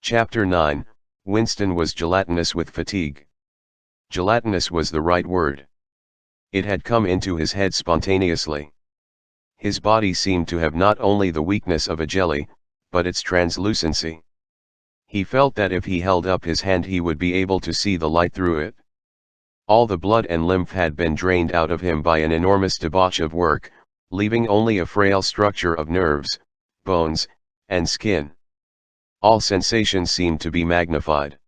Chapter 9, Winston was gelatinous with fatigue. Gelatinous was the right word. It had come into his head spontaneously. His body seemed to have not only the weakness of a jelly, but its translucency. He felt that if he held up his hand he would be able to see the light through it. All the blood and lymph had been drained out of him by an enormous debauch of work, leaving only a frail structure of nerves, bones, and skin. All sensations seemed to be magnified.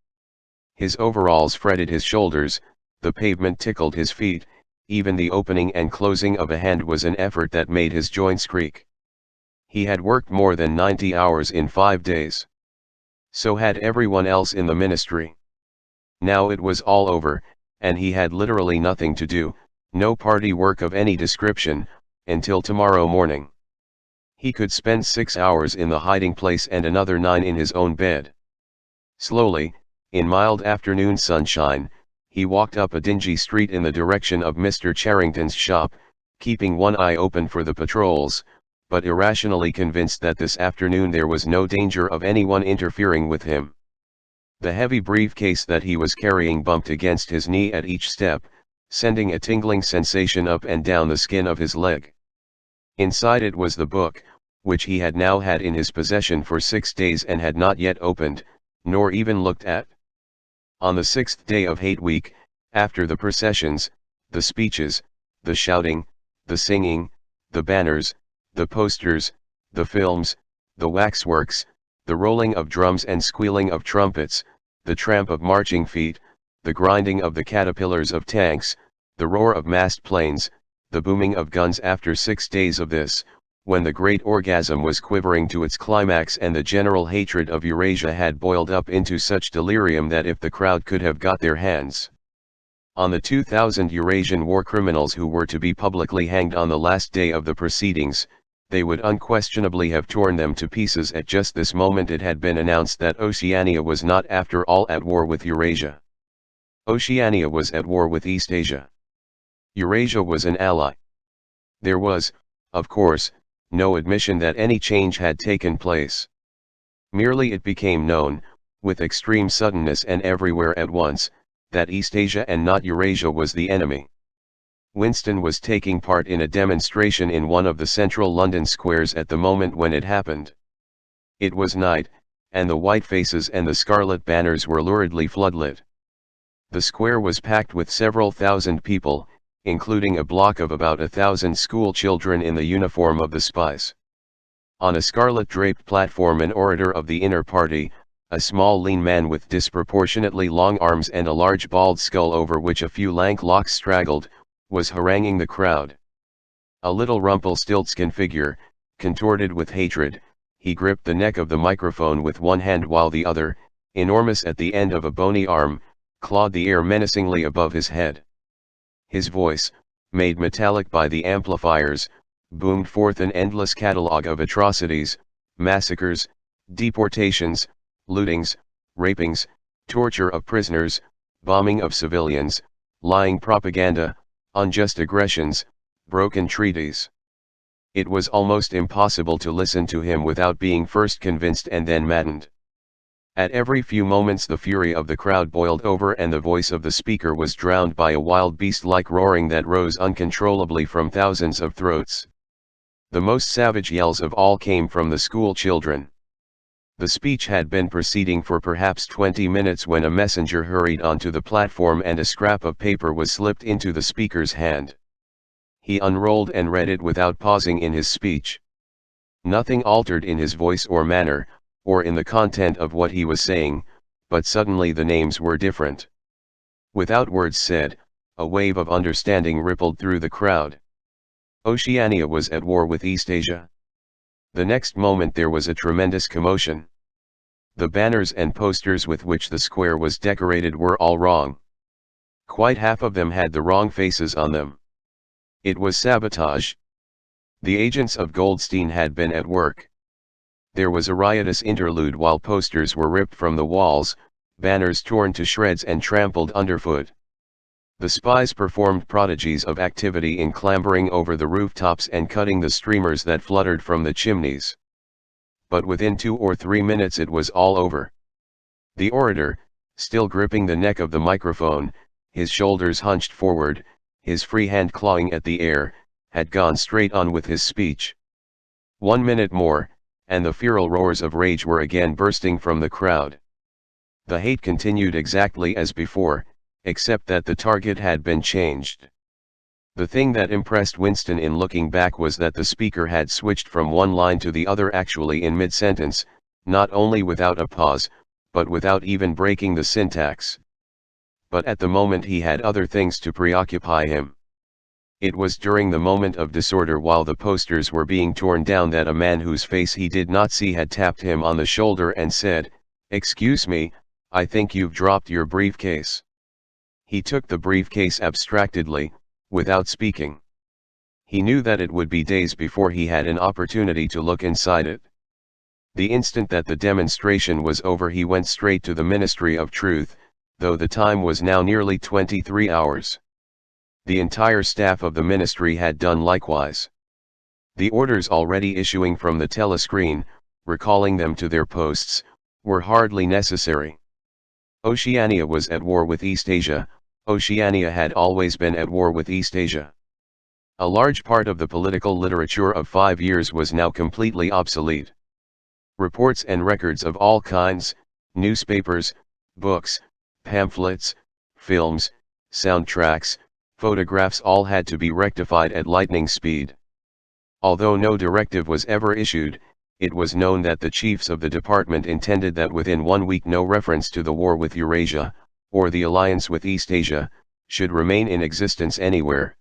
His overalls fretted his shoulders, the pavement tickled his feet, even the opening and closing of a hand was an effort that made his joints creak. He had worked more than 90 hours in 5 days. So had everyone else in the ministry. Now it was all over, and he had literally nothing to do, no party work of any description, until tomorrow morning. He could spend 6 hours in the hiding place and another 9 in his own bed. Slowly, in mild afternoon sunshine, he walked up a dingy street in the direction of Mr. Charrington's shop, keeping one eye open for the patrols, but irrationally convinced that this afternoon there was no danger of anyone interfering with him. The heavy briefcase that he was carrying bumped against his knee at each step, sending a tingling sensation up and down the skin of his leg. Inside it was the book, which he had now had in his possession for 6 days and had not yet opened, nor even looked at. On the 6th day of Hate Week, after the processions, the speeches, the shouting, the singing, the banners, the posters, the films, the waxworks, the rolling of drums and squealing of trumpets, the tramp of marching feet, the grinding of the caterpillars of tanks, the roar of massed planes, the booming of guns, after 6 days of this, when the great orgasm was quivering to its climax and the general hatred of Eurasia had boiled up into such delirium that if the crowd could have got their hands on the 2,000 Eurasian war criminals who were to be publicly hanged on the last day of the proceedings, they would unquestionably have torn them to pieces. At just this moment it had been announced that Oceania was not after all at war with Eurasia. Oceania was at war with Eastasia. Eurasia was an ally. There was, of course, no admission that any change had taken place. Merely it became known, with extreme suddenness and everywhere at once, that Eastasia and not Eurasia was the enemy. Winston was taking part in a demonstration in one of the central London squares at the moment when it happened. It was night, and the white faces and the scarlet banners were luridly floodlit. The square was packed with several thousand people, including a block of about 1,000 school children in the uniform of the spies. On a scarlet-draped platform, an orator of the inner party, a small lean man with disproportionately long arms and a large bald skull over which a few lank locks straggled, was haranguing the crowd. A little Rumpelstiltskin figure, contorted with hatred, he gripped the neck of the microphone with one hand while the other, enormous at the end of a bony arm, clawed the air menacingly above his head. His voice, made metallic by the amplifiers, boomed forth an endless catalogue of atrocities, massacres, deportations, lootings, rapings, torture of prisoners, bombing of civilians, lying propaganda, unjust aggressions, broken treaties. It was almost impossible to listen to him without being first convinced and then maddened. At every few moments the fury of the crowd boiled over and the voice of the speaker was drowned by a wild beast-like roaring that rose uncontrollably from thousands of throats. The most savage yells of all came from the school children. The speech had been proceeding for perhaps 20 minutes when a messenger hurried onto the platform and a scrap of paper was slipped into the speaker's hand. He unrolled and read it without pausing in his speech. Nothing altered in his voice or manner, or in the content of what he was saying, but suddenly the names were different. Without words said, a wave of understanding rippled through the crowd. Oceania was at war with Eastasia. The next moment there was a tremendous commotion. The banners and posters with which the square was decorated were all wrong. Quite half of them had the wrong faces on them. It was sabotage. The agents of Goldstein had been at work. There was a riotous interlude while posters were ripped from the walls, banners torn to shreds and trampled underfoot. The spies performed prodigies of activity in clambering over the rooftops and cutting the streamers that fluttered from the chimneys. But within 2 or 3 minutes it was all over. The orator, still gripping the neck of the microphone, his shoulders hunched forward, his free hand clawing at the air, had gone straight on with his speech. 1 minute more, and the feral roars of rage were again bursting from the crowd. The hate continued exactly as before, except that the target had been changed. The thing that impressed Winston in looking back was that the speaker had switched from one line to the other actually in mid-sentence, not only without a pause, but without even breaking the syntax. But at the moment he had other things to preoccupy him. It was during the moment of disorder while the posters were being torn down that a man whose face he did not see had tapped him on the shoulder and said, "Excuse me, I think you've dropped your briefcase." He took the briefcase abstractedly, without speaking. He knew that it would be days before he had an opportunity to look inside it. The instant that the demonstration was over he went straight to the Ministry of Truth, though the time was now nearly 23 hours. The entire staff of the ministry had done likewise. The orders already issuing from the telescreen, recalling them to their posts, were hardly necessary. Oceania was at war with East Asia. Oceania had always been at war with East Asia. A large part of the political literature of 5 years was now completely obsolete. Reports and records of all kinds, newspapers, books, pamphlets, films, soundtracks, photographs all had to be rectified at lightning speed. Although no directive was ever issued, it was known that the chiefs of the department intended that within 1 week no reference to the war with Eurasia, or the alliance with East Asia, should remain in existence anywhere.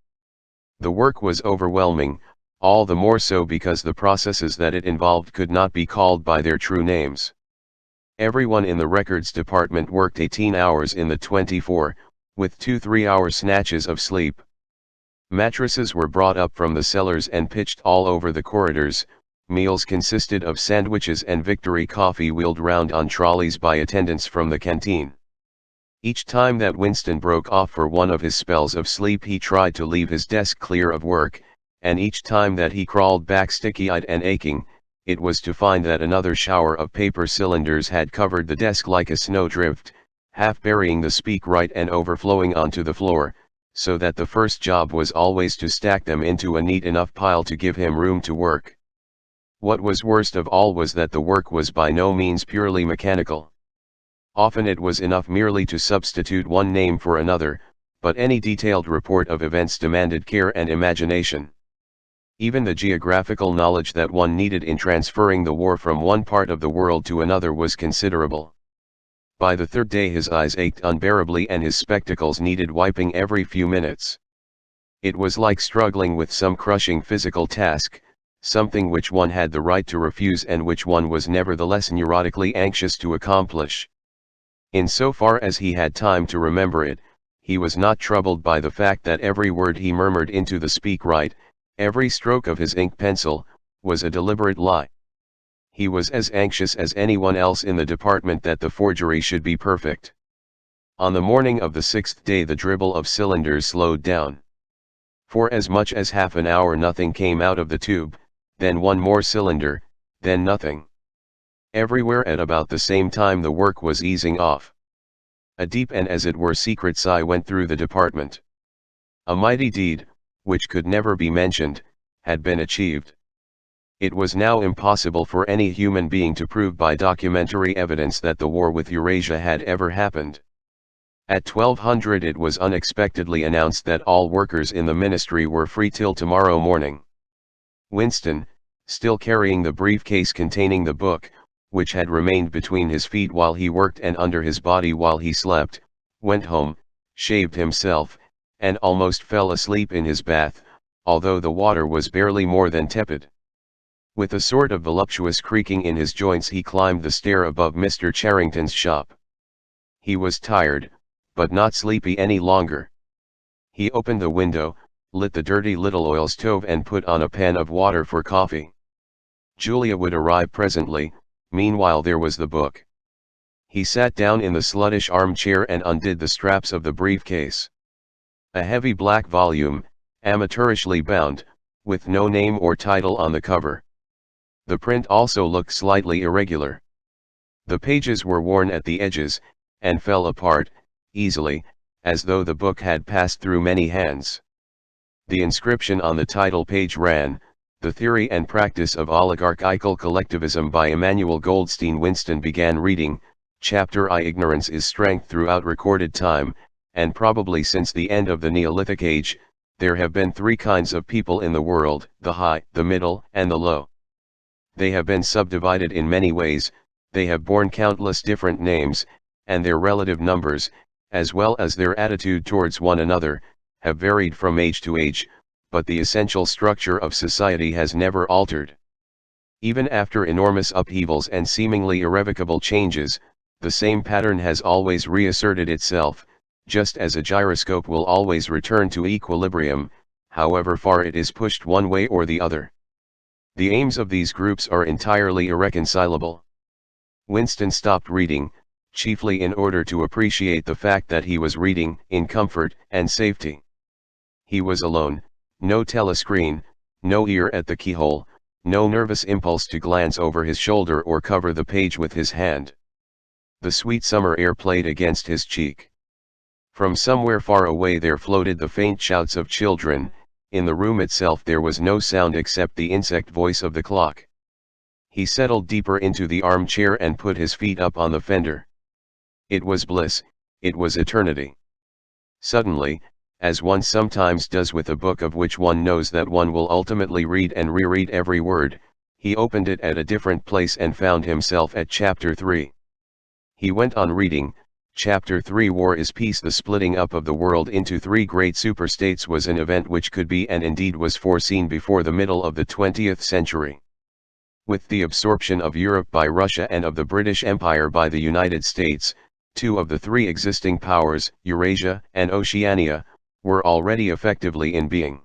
The work was overwhelming, all the more so because the processes that it involved could not be called by their true names. Everyone in the records department worked 18 hours in the 24, with 2 3-hour snatches of sleep. Mattresses were brought up from the cellars and pitched all over the corridors. Meals consisted of sandwiches and Victory coffee wheeled round on trolleys by attendants from the canteen. Each time that Winston broke off for one of his spells of sleep he tried to leave his desk clear of work, and each time that he crawled back sticky-eyed and aching, it was to find that another shower of paper cylinders had covered the desk like a snowdrift, half burying the speakwrite and overflowing onto the floor, so that the first job was always to stack them into a neat enough pile to give him room to work. What was worst of all was that the work was by no means purely mechanical. Often it was enough merely to substitute one name for another, but any detailed report of events demanded care and imagination. Even the geographical knowledge that one needed in transferring the war from one part of the world to another was considerable. By the third day his eyes ached unbearably and his spectacles needed wiping every few minutes. It was like struggling with some crushing physical task, something which one had the right to refuse and which one was nevertheless neurotically anxious to accomplish. In so far as he had time to remember it, he was not troubled by the fact that every word he murmured into the speakwrite, every stroke of his ink pencil, was a deliberate lie. He was as anxious as anyone else in the department that the forgery should be perfect. On the morning of the 6th day the dribble of cylinders slowed down. For as much as half an hour nothing came out of the tube, then one more cylinder, then nothing. Everywhere at about the same time the work was easing off. A deep and as it were secret sigh went through the department. A mighty deed, which could never be mentioned, had been achieved. It was now impossible for any human being to prove by documentary evidence that the war with Eurasia had ever happened. At 1200 it was unexpectedly announced that all workers in the ministry were free till tomorrow morning. Winston, still carrying the briefcase containing the book, which had remained between his feet while he worked and under his body while he slept, went home, shaved himself, and almost fell asleep in his bath, although the water was barely more than tepid. With a sort of voluptuous creaking in his joints he climbed the stair above Mr. Charrington's shop. He was tired, but not sleepy any longer. He opened the window, lit the dirty little oil stove and put on a pan of water for coffee. Julia would arrive presently. Meanwhile there was the book. He sat down in the sluttish armchair and undid the straps of the briefcase. A heavy black volume, amateurishly bound, with no name or title on the cover. The print also looked slightly irregular. The pages were worn at the edges, and fell apart, easily, as though the book had passed through many hands. The inscription on the title page ran, "The Theory and Practice of Oligarchical Collectivism" by Emmanuel Goldstein. Winston began reading, Chapter I. Ignorance is strength. Throughout recorded time, and probably since the end of the Neolithic Age, there have been three kinds of people in the world: the high, the middle, and the low. They have been subdivided in many ways, they have borne countless different names, and their relative numbers, as well as their attitude towards one another, have varied from age to age, but the essential structure of society has never altered. Even after enormous upheavals and seemingly irrevocable changes, the same pattern has always reasserted itself, just as a gyroscope will always return to equilibrium, however far it is pushed one way or the other. The aims of these groups are entirely irreconcilable. Winston stopped reading, chiefly in order to appreciate the fact that he was reading in comfort and safety. He was alone, no telescreen, no ear at the keyhole, no nervous impulse to glance over his shoulder or cover the page with his hand. The sweet summer air played against his cheek. From somewhere far away there floated the faint shouts of children. In the room itself there was no sound except the insect voice of the clock. He settled deeper into the armchair and put his feet up on the fender. It was bliss, it was eternity. Suddenly, as one sometimes does with a book of which one knows that one will ultimately read and reread every word, he opened it at a different place and found himself at Chapter 3. He went on reading. Chapter 3. War is Peace. The splitting up of the world into three great superstates was an event which could be and indeed was foreseen before the middle of the 20th century. With the absorption of Europe by Russia and of the British Empire by the United States, two of the three existing powers, Eurasia and Oceania, were already effectively in being.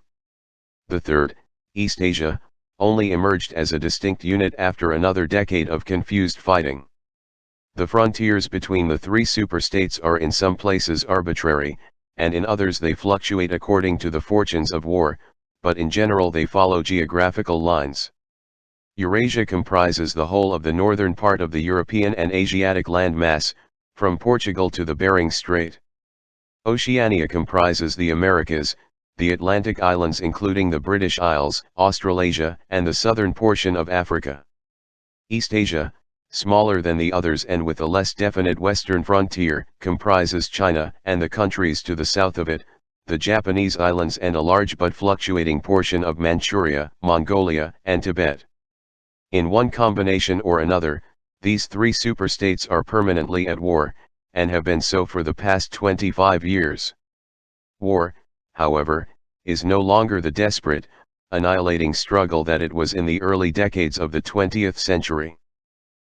The third, Eastasia, only emerged as a distinct unit after another decade of confused fighting. The frontiers between the three superstates are in some places arbitrary, and in others they fluctuate according to the fortunes of war, but in general they follow geographical lines. Eurasia comprises the whole of the northern part of the European and Asiatic landmass, from Portugal to the Bering Strait. Oceania comprises the Americas, the Atlantic Islands including the British Isles, Australasia, and the southern portion of Africa. Eastasia, smaller than the others and with a less definite western frontier, comprises China and the countries to the south of it, the Japanese islands and a large but fluctuating portion of Manchuria, Mongolia, and Tibet. In one combination or another, these three superstates are permanently at war, and have been so for the past 25 years. War, however, is no longer the desperate, annihilating struggle that it was in the early decades of the 20th century.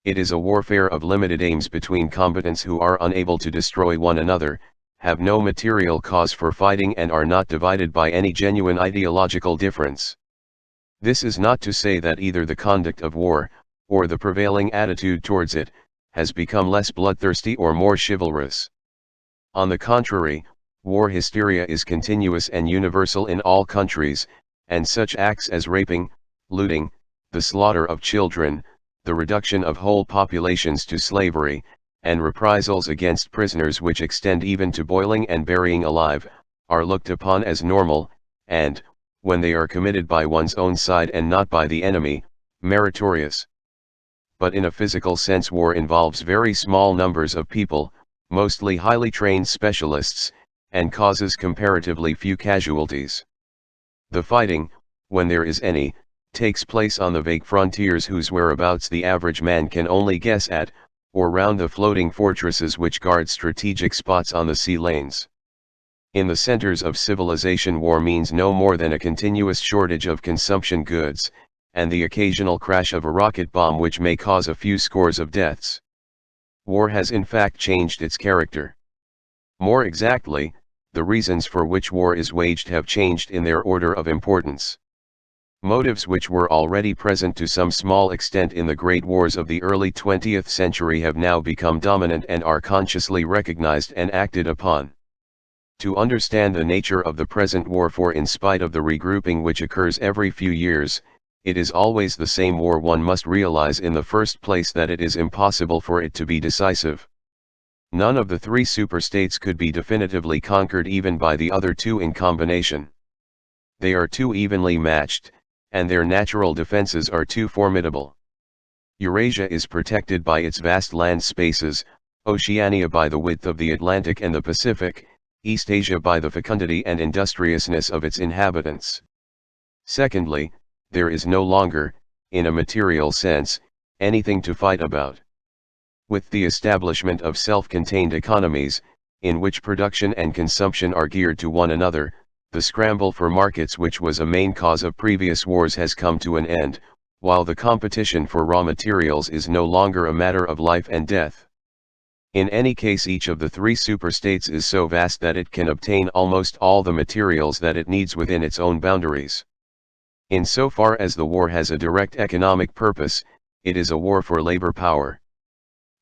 It is a warfare of limited aims between combatants who are unable to destroy one another, have no material cause for fighting and are not divided by any genuine ideological difference. This is not to say that either the conduct of war, or the prevailing attitude towards it, has become less bloodthirsty or more chivalrous. On the contrary, war hysteria is continuous and universal in all countries, and such acts as raping, looting, the slaughter of children, the reduction of whole populations to slavery, and reprisals against prisoners which extend even to boiling and burying alive, are looked upon as normal, and, when they are committed by one's own side and not by the enemy, meritorious. But in a physical sense war involves very small numbers of people, mostly highly trained specialists, and causes comparatively few casualties. The fighting, when there is any, takes place on the vague frontiers whose whereabouts the average man can only guess at, or round the floating fortresses which guard strategic spots on the sea lanes. In the centers of civilization war means no more than a continuous shortage of consumption goods, and the occasional crash of a rocket bomb which may cause a few scores of deaths. War has in fact changed its character. More exactly, the reasons for which war is waged have changed in their order of importance. Motives which were already present to some small extent in the great wars of the early 20th century have now become dominant and are consciously recognized and acted upon. To understand the nature of the present war, for in spite of the regrouping which occurs every few years, it is always the same war. One must realize in the first place that it is impossible for it to be decisive. None of the three superstates could be definitively conquered even by the other two in combination. They are too evenly matched, and their natural defenses are too formidable. Eurasia is protected by its vast land spaces, Oceania by the width of the Atlantic and the Pacific, Eastasia by the fecundity and industriousness of its inhabitants. Secondly, there is no longer, in a material sense, anything to fight about. With the establishment of self-contained economies, in which production and consumption are geared to one another, the scramble for markets which was a main cause of previous wars has come to an end, while the competition for raw materials is no longer a matter of life and death. In any case, each of the three superstates is so vast that it can obtain almost all the materials that it needs within its own boundaries. In so far as the war has a direct economic purpose, it is a war for labor power.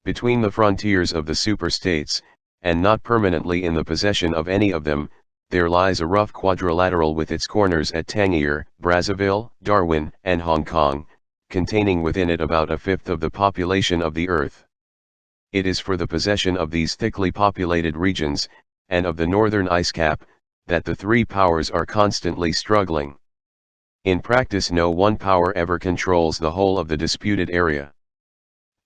Between the frontiers of the superstates, and not permanently in the possession of any of them, there lies a rough quadrilateral with its corners at Tangier, Brazzaville, Darwin, and Hong Kong, containing within it about a fifth of the population of the Earth. It is for the possession of these thickly populated regions, and of the northern ice cap, that the three powers are constantly struggling. In practice, no one power ever controls the whole of the disputed area.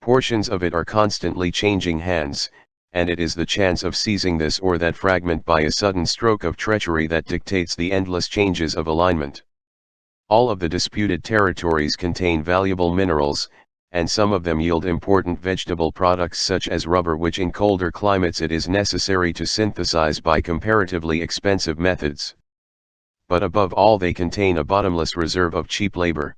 Portions of it are constantly changing hands, and it is the chance of seizing this or that fragment by a sudden stroke of treachery that dictates the endless changes of alignment. All of the disputed territories contain valuable minerals, and some of them yield important vegetable products such as rubber, which in colder climates it is necessary to synthesize by comparatively expensive methods. But above all, they contain a bottomless reserve of cheap labor.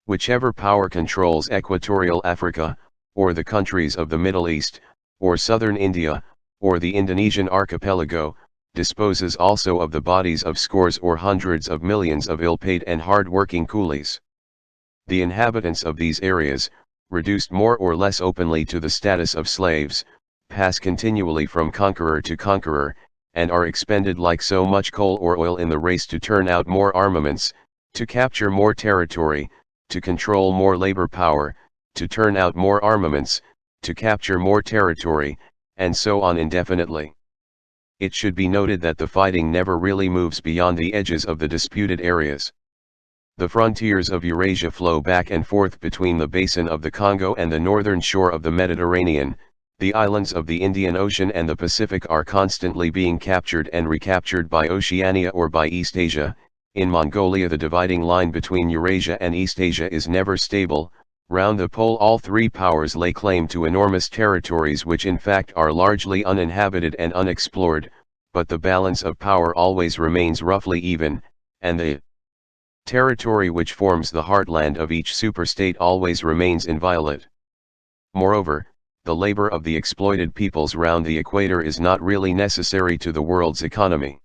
Whichever power controls Equatorial Africa, or the countries of the Middle East, or southern India, or the Indonesian archipelago, disposes also of the bodies of scores or hundreds of millions of ill-paid and hard-working coolies. The inhabitants of these areas, reduced more or less openly to the status of slaves, pass continually from conqueror to conqueror, and are expended like so much coal or oil in the race to turn out more armaments, to capture more territory, to control more labor power, to turn out more armaments, to capture more territory, and so on indefinitely. It should be noted that the fighting never really moves beyond the edges of the disputed areas. The frontiers of Eurasia flow back and forth between the basin of the Congo and the northern shore of the Mediterranean. The islands of the Indian Ocean and the Pacific are constantly being captured and recaptured by Oceania or by Eastasia. In Mongolia, the dividing line between Eurasia and Eastasia is never stable. Round the pole, all three powers lay claim to enormous territories which in fact are largely uninhabited and unexplored, but the balance of power always remains roughly even, and the territory which forms the heartland of each superstate always remains inviolate. Moreover, the labor of the exploited peoples round the equator is not really necessary to the world's economy.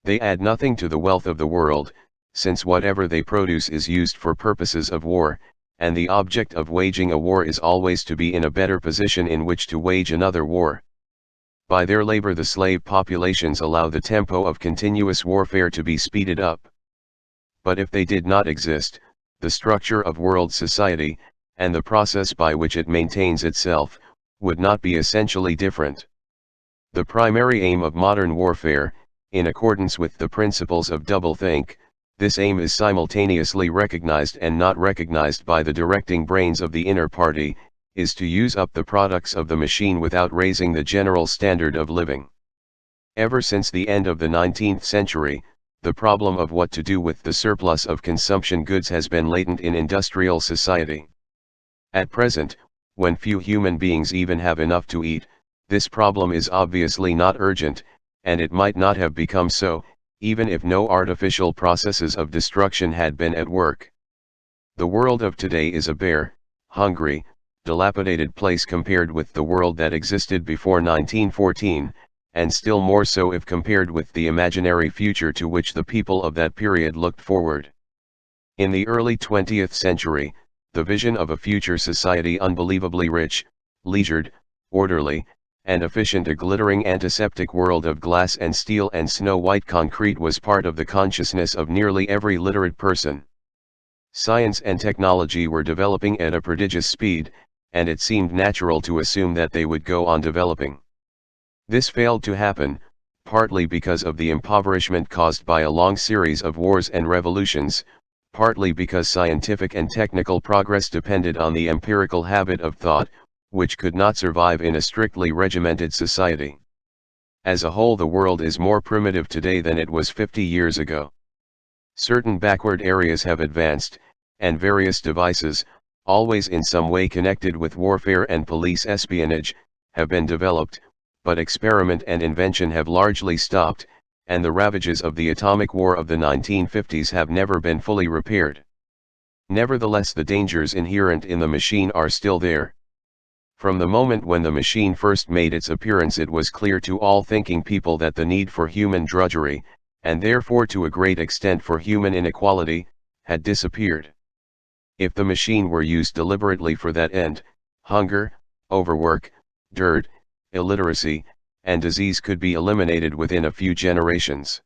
They add nothing to the wealth of the world, since whatever they produce is used for purposes of war, and the object of waging a war is always to be in a better position in which to wage another war. By their labor the slave populations allow the tempo of continuous warfare to be speeded up. But if they did not exist, the structure of world society, and the process by which it maintains itself, would not be essentially different. The primary aim of modern warfare, in accordance with the principles of doublethink, this aim is simultaneously recognized and not recognized by the directing brains of the inner party, is to use up the products of the machine without raising the general standard of living. Ever since the end of the 19th century, the problem of what to do with the surplus of consumption goods has been latent in industrial society. At present, when few human beings even have enough to eat, this problem is obviously not urgent, and it might not have become so, even if no artificial processes of destruction had been at work. The world of today is a bare, hungry, dilapidated place compared with the world that existed before 1914, and still more so if compared with the imaginary future to which the people of that period looked forward. In the early 20th century, the vision of a future society unbelievably rich, leisured, orderly, and efficient, a glittering antiseptic world of glass and steel and snow-white concrete, was part of the consciousness of nearly every literate person. Science and technology were developing at a prodigious speed, and it seemed natural to assume that they would go on developing. This failed to happen, partly because of the impoverishment caused by a long series of wars and revolutions, partly because scientific and technical progress depended on the empirical habit of thought, which could not survive in a strictly regimented society. As a whole, the world is more primitive today than it was 50 years ago. Certain backward areas have advanced, and various devices, always in some way connected with warfare and police espionage, have been developed, but experiment and invention have largely stopped, and the ravages of the atomic war of the 1950s have never been fully repaired. Nevertheless, the dangers inherent in the machine are still there. From the moment when the machine first made its appearance, it was clear to all thinking people that the need for human drudgery, and therefore to a great extent for human inequality, had disappeared. If the machine were used deliberately for that end, hunger, overwork, dirt, illiteracy, and disease could be eliminated within a few generations.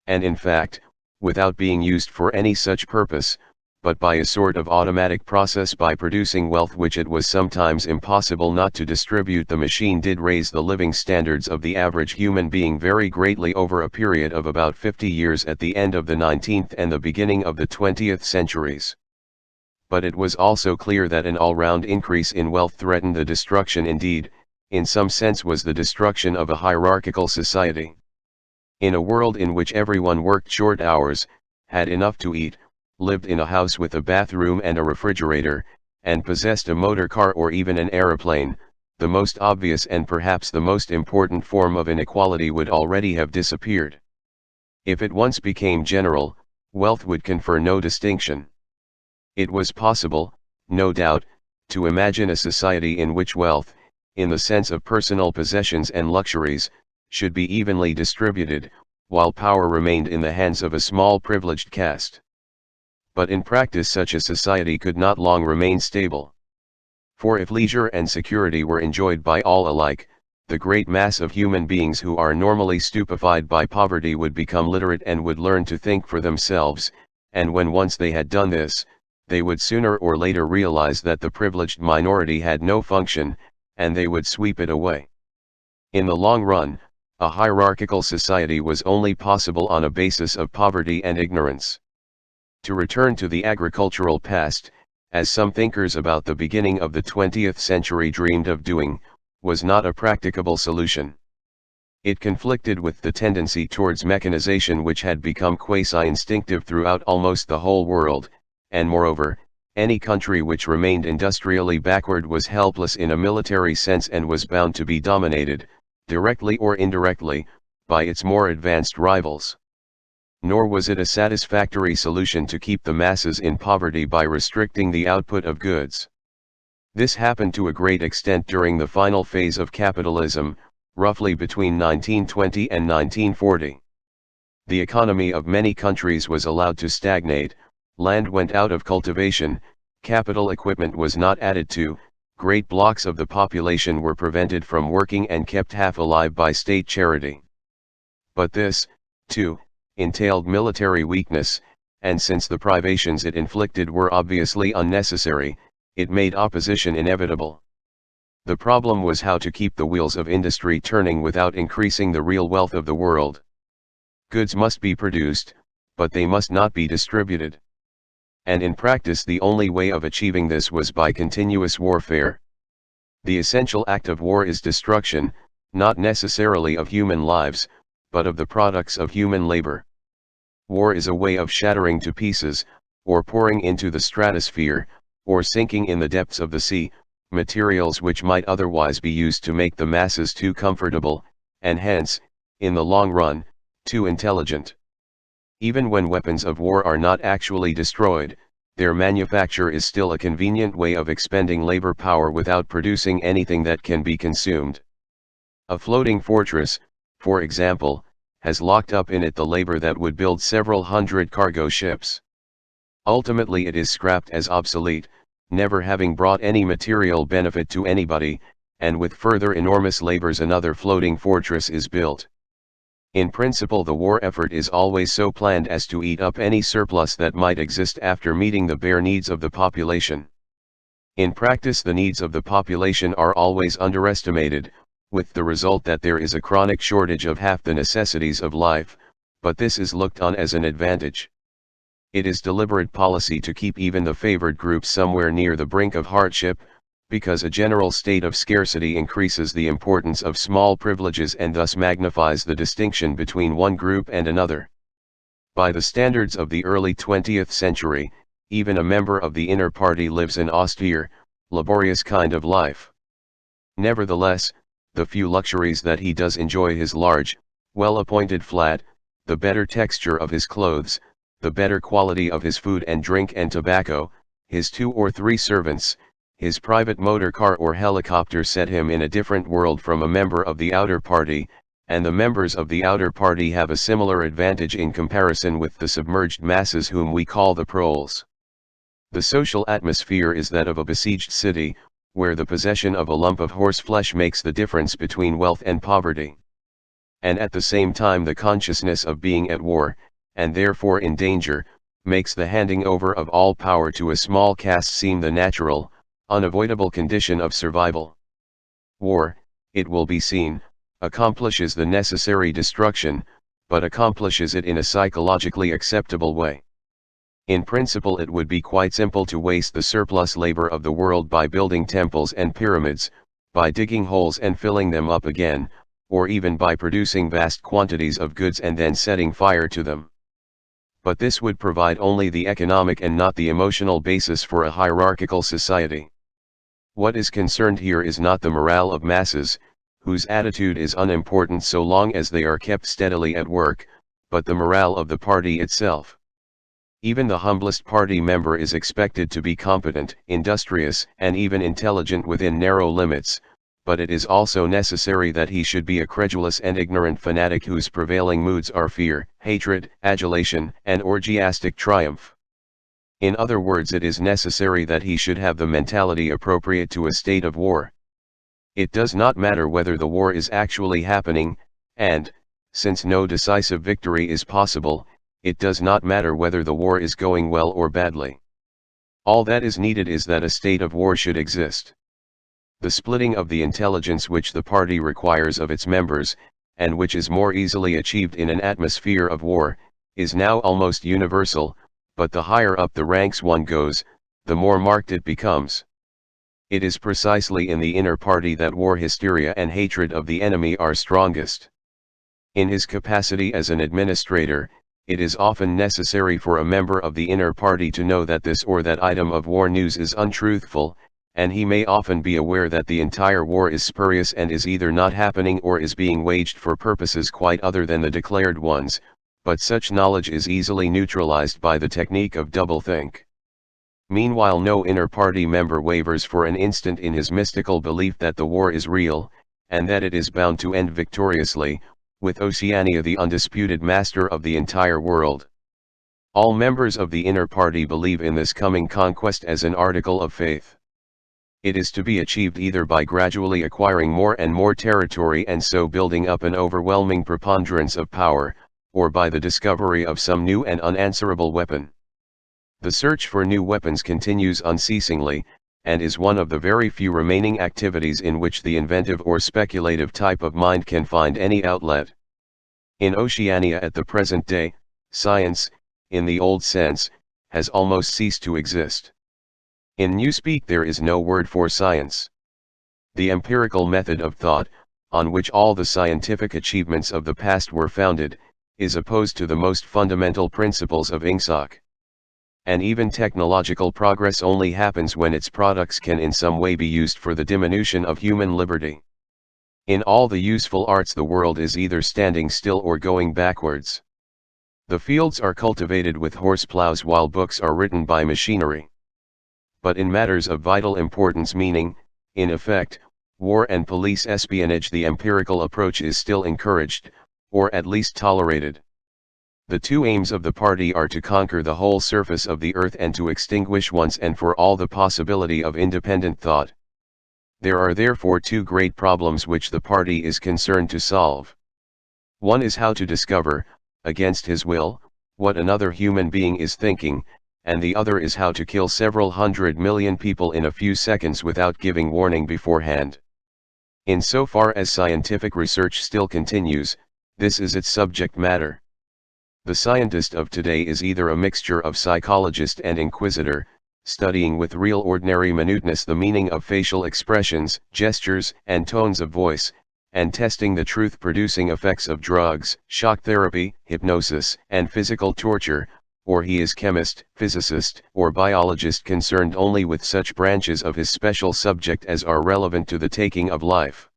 And in fact, without being used for any such purpose, but by a sort of automatic process by producing wealth which it was sometimes impossible not to distribute, the machine did raise the living standards of the average human being very greatly over a period of about 50 years at the end of the 19th and the beginning of the 20th centuries. But it was also clear that an all-round increase in wealth threatened the destruction, indeed, in some sense was the destruction of a hierarchical society. In a world in which everyone worked short hours, had enough to eat, lived in a house with a bathroom and a refrigerator, and possessed a motor car or even an aeroplane, the most obvious and perhaps the most important form of inequality would already have disappeared. If it once became general, wealth would confer no distinction. It was possible, no doubt, to imagine a society in which wealth, in the sense of personal possessions and luxuries, should be evenly distributed, while power remained in the hands of a small privileged caste. But in practice such a society could not long remain stable. For if leisure and security were enjoyed by all alike, the great mass of human beings who are normally stupefied by poverty would become literate and would learn to think for themselves, and when once they had done this, they would sooner or later realize that the privileged minority had no function, and they would sweep it away. In the long run, a hierarchical society was only possible on a basis of poverty and ignorance. To return to the agricultural past, as some thinkers about the beginning of the 20th century dreamed of doing, was not a practicable solution. It conflicted with the tendency towards mechanization which had become quasi-instinctive throughout almost the whole world, and moreover, any country which remained industrially backward was helpless in a military sense and was bound to be dominated, directly or indirectly, by its more advanced rivals. Nor was it a satisfactory solution to keep the masses in poverty by restricting the output of goods. This happened to a great extent during the final phase of capitalism, roughly between 1920 and 1940. The economy of many countries was allowed to stagnate, land went out of cultivation, capital equipment was not added to, great blocks of the population were prevented from working and kept half alive by state charity. But this, too, entailed military weakness, and since the privations it inflicted were obviously unnecessary, it made opposition inevitable. The problem was how to keep the wheels of industry turning without increasing the real wealth of the world. Goods must be produced, but they must not be distributed. And in practice the only way of achieving this was by continuous warfare. The essential act of war is destruction, not necessarily of human lives, but of the products of human labor. War is a way of shattering to pieces, or pouring into the stratosphere, or sinking in the depths of the sea, materials which might otherwise be used to make the masses too comfortable, and hence, in the long run, too intelligent. Even when weapons of war are not actually destroyed, their manufacture is still a convenient way of expending labor power without producing anything that can be consumed. A floating fortress, for example, has locked up in it the labor that would build several hundred cargo ships. Ultimately it is scrapped as obsolete, never having brought any material benefit to anybody, and with further enormous labors another floating fortress is built. In principle, the war effort is always so planned as to eat up any surplus that might exist after meeting the bare needs of the population. In practice, the needs of the population are always underestimated, with the result that there is a chronic shortage of half the necessities of life, but this is looked on as an advantage. It is deliberate policy to keep even the favored groups somewhere near the brink of hardship, because a general state of scarcity increases the importance of small privileges and thus magnifies the distinction between one group and another. By the standards of the early 20th century, even a member of the inner party lives an austere, laborious kind of life. Nevertheless, the few luxuries that he does enjoy, his large, well-appointed flat, the better texture of his clothes, the better quality of his food and drink and tobacco, his 2 or 3 servants, his private motor car or helicopter, set him in a different world from a member of the outer party, and the members of the outer party have a similar advantage in comparison with the submerged masses whom we call the proles. The social atmosphere is that of a besieged city, where the possession of a lump of horseflesh makes the difference between wealth and poverty. And at the same time the consciousness of being at war, and therefore in danger, makes the handing over of all power to a small caste seem the natural, unavoidable condition of survival. War, it will be seen, accomplishes the necessary destruction, but accomplishes it in a psychologically acceptable way. In principle, it would be quite simple to waste the surplus labor of the world by building temples and pyramids, by digging holes and filling them up again, or even by producing vast quantities of goods and then setting fire to them. But this would provide only the economic and not the emotional basis for a hierarchical society. What is concerned here is not the morale of masses, whose attitude is unimportant so long as they are kept steadily at work, but the morale of the party itself. Even the humblest party member is expected to be competent, industrious, and even intelligent within narrow limits, but it is also necessary that he should be a credulous and ignorant fanatic whose prevailing moods are fear, hatred, adulation, and orgiastic triumph. In other words, it is necessary that he should have the mentality appropriate to a state of war. It does not matter whether the war is actually happening, and, since no decisive victory is possible, it does not matter whether the war is going well or badly. All that is needed is that a state of war should exist. The splitting of the intelligence which the party requires of its members, and which is more easily achieved in an atmosphere of war, is now almost universal, but the higher up the ranks one goes, the more marked it becomes. It is precisely in the inner party that war hysteria and hatred of the enemy are strongest. In his capacity as an administrator, it is often necessary for a member of the inner party to know that this or that item of war news is untruthful, and he may often be aware that the entire war is spurious and is either not happening or is being waged for purposes quite other than the declared ones, but such knowledge is easily neutralized by the technique of doublethink. Meanwhile, no inner party member wavers for an instant in his mystical belief that the war is real, and that it is bound to end victoriously, with Oceania the undisputed master of the entire world. All members of the inner party believe in this coming conquest as an article of faith. It is to be achieved either by gradually acquiring more and more territory and so building up an overwhelming preponderance of power, or by the discovery of some new and unanswerable weapon. The search for new weapons continues unceasingly, and is one of the very few remaining activities in which the inventive or speculative type of mind can find any outlet. In Oceania at the present day, science, in the old sense, has almost ceased to exist. In Newspeak there is no word for science. The empirical method of thought, on which all the scientific achievements of the past were founded, is opposed to the most fundamental principles of Ingsoc. And even technological progress only happens when its products can in some way be used for the diminution of human liberty. In all the useful arts the world is either standing still or going backwards. The fields are cultivated with horse plows while books are written by machinery. But in matters of vital importance, meaning, in effect, war and police espionage, the empirical approach is still encouraged, or at least tolerated. The two aims of the party are to conquer the whole surface of the earth and to extinguish once and for all the possibility of independent thought. There are therefore two great problems which the party is concerned to solve. One is how to discover, against his will, what another human being is thinking, and the other is how to kill several 100 million people in a few seconds without giving warning beforehand. Insofar as scientific research still continues, this is its subject matter. The scientist of today is either a mixture of psychologist and inquisitor, studying with real ordinary minuteness the meaning of facial expressions, gestures, and tones of voice, and testing the truth-producing effects of drugs, shock therapy, hypnosis, and physical torture, or he is chemist, physicist, or biologist concerned only with such branches of his special subject as are relevant to the taking of life.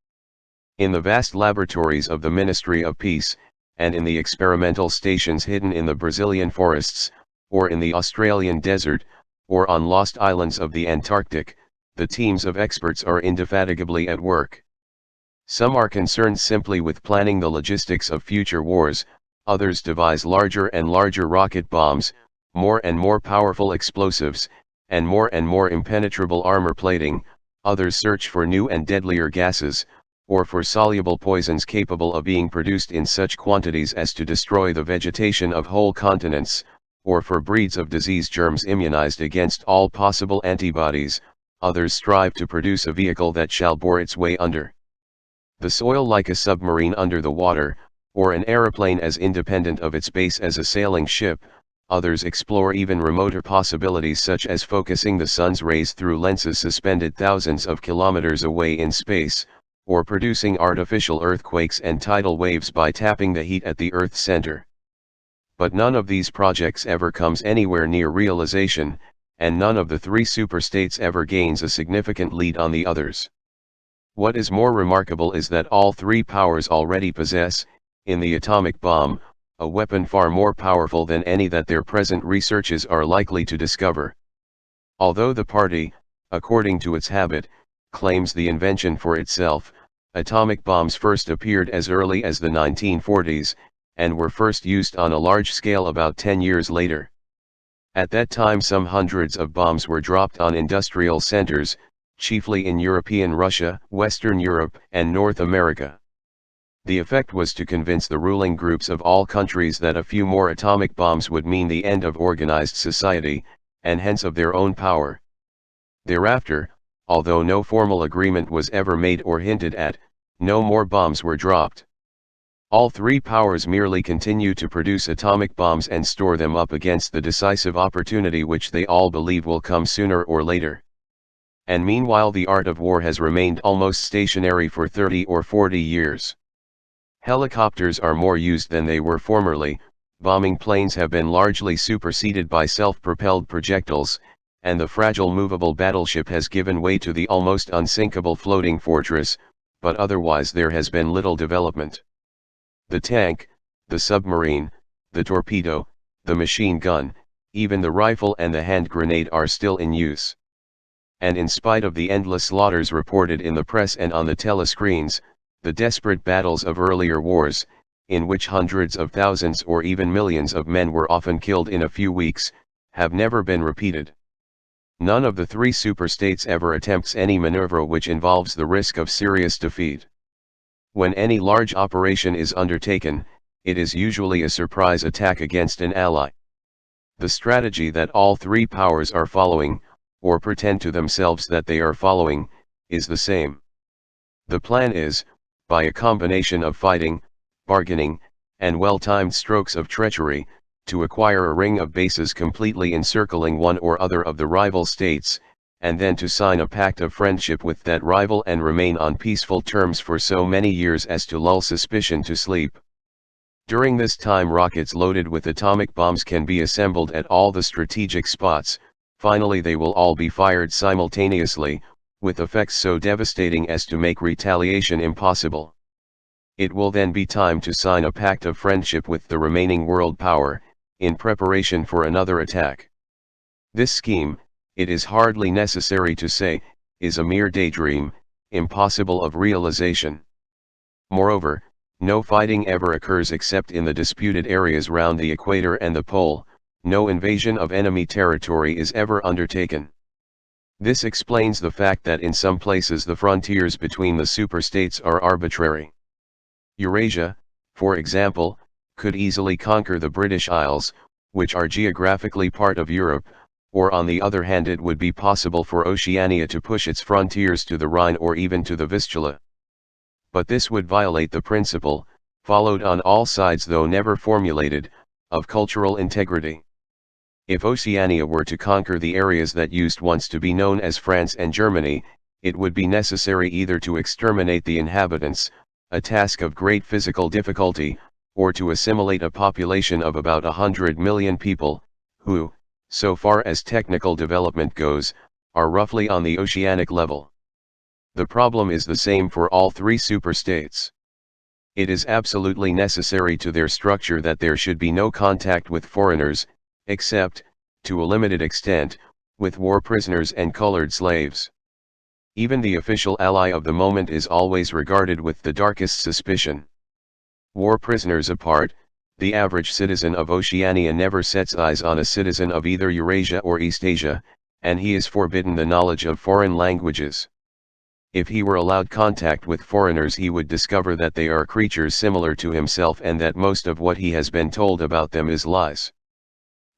In the vast laboratories of the Ministry of Peace, and in the experimental stations hidden in the Brazilian forests, or in the Australian desert, or on lost islands of the Antarctic, the teams of experts are indefatigably at work. Some are concerned simply with planning the logistics of future wars, others devise larger and larger rocket bombs, more and more powerful explosives, and more impenetrable armor plating, others search for new and deadlier gases, or for soluble poisons capable of being produced in such quantities as to destroy the vegetation of whole continents, or for breeds of disease germs immunized against all possible antibodies, others strive to produce a vehicle that shall bore its way under the soil like a submarine under the water, or an aeroplane as independent of its base as a sailing ship, others explore even remoter possibilities such as focusing the sun's rays through lenses suspended thousands of kilometers away in space, or producing artificial earthquakes and tidal waves by tapping the heat at the Earth's center. But none of these projects ever comes anywhere near realization, and none of the three superstates ever gains a significant lead on the others. What is more remarkable is that all three powers already possess, in the atomic bomb, a weapon far more powerful than any that their present researches are likely to discover. Although the party, according to its habit, claims the invention for itself, atomic bombs first appeared as early as the 1940s, and were first used on a large scale about 10 years later. At that time some hundreds of bombs were dropped on industrial centers, chiefly in European Russia, Western Europe, and North America. The effect was to convince the ruling groups of all countries that a few more atomic bombs would mean the end of organized society, and hence of their own power. Thereafter, although no formal agreement was ever made or hinted at, no more bombs were dropped. All three powers merely continue to produce atomic bombs and store them up against the decisive opportunity which they all believe will come sooner or later. And meanwhile the art of war has remained almost stationary for 30 or 40 years. Helicopters are more used than they were formerly, bombing planes have been largely superseded by self-propelled projectiles, and the fragile movable battleship has given way to the almost unsinkable floating fortress, but otherwise there has been little development. The tank, the submarine, the torpedo, the machine gun, even the rifle and the hand grenade are still in use. And in spite of the endless slaughters reported in the press and on the telescreens, the desperate battles of earlier wars, in which hundreds of thousands or even millions of men were often killed in a few weeks, have never been repeated. None of the three superstates ever attempts any maneuver which involves the risk of serious defeat. When any large operation is undertaken, it is usually a surprise attack against an ally. The strategy that all three powers are following, or pretend to themselves that they are following, is the same. The plan is, by a combination of fighting, bargaining, and well-timed strokes of treachery, to acquire a ring of bases completely encircling one or other of the rival states, and then to sign a pact of friendship with that rival and remain on peaceful terms for so many years as to lull suspicion to sleep. During this time rockets loaded with atomic bombs can be assembled at all the strategic spots. Finally they will all be fired simultaneously, with effects so devastating as to make retaliation impossible. It will then be time to sign a pact of friendship with the remaining world power, in preparation for another attack. This scheme, it is hardly necessary to say, is a mere daydream, impossible of realization. Moreover, no fighting ever occurs except in the disputed areas round the equator and the pole. No invasion of enemy territory is ever undertaken. This explains the fact that in some places the frontiers between the superstates are arbitrary. Eurasia, for example, could easily conquer the British Isles, which are geographically part of Europe, or on the other hand it would be possible for Oceania to push its frontiers to the Rhine or even to the Vistula. But this would violate the principle, followed on all sides though never formulated, of cultural integrity. If Oceania were to conquer the areas that used once to be known as France and Germany, it would be necessary either to exterminate the inhabitants, a task of great physical difficulty, or to assimilate a population of about 100 million people, who, so far as technical development goes, are roughly on the oceanic level. The problem is the same for all three superstates. It is absolutely necessary to their structure that there should be no contact with foreigners, except, to a limited extent, with war prisoners and colored slaves. Even the official ally of the moment is always regarded with the darkest suspicion. War prisoners apart, the average citizen of Oceania never sets eyes on a citizen of either Eurasia or Eastasia, and he is forbidden the knowledge of foreign languages. If he were allowed contact with foreigners he would discover that they are creatures similar to himself and that most of what he has been told about them is lies.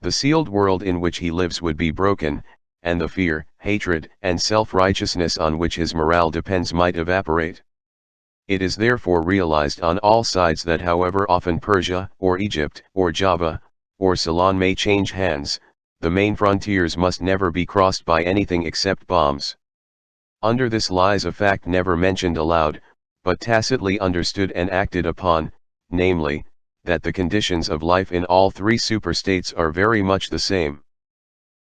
The sealed world in which he lives would be broken, and the fear, hatred, and self-righteousness on which his morale depends might evaporate. It is therefore realized on all sides that however often Persia, or Egypt, or Java, or Ceylon may change hands, the main frontiers must never be crossed by anything except bombs. Under this lies a fact never mentioned aloud, but tacitly understood and acted upon, namely, that the conditions of life in all three superstates are very much the same.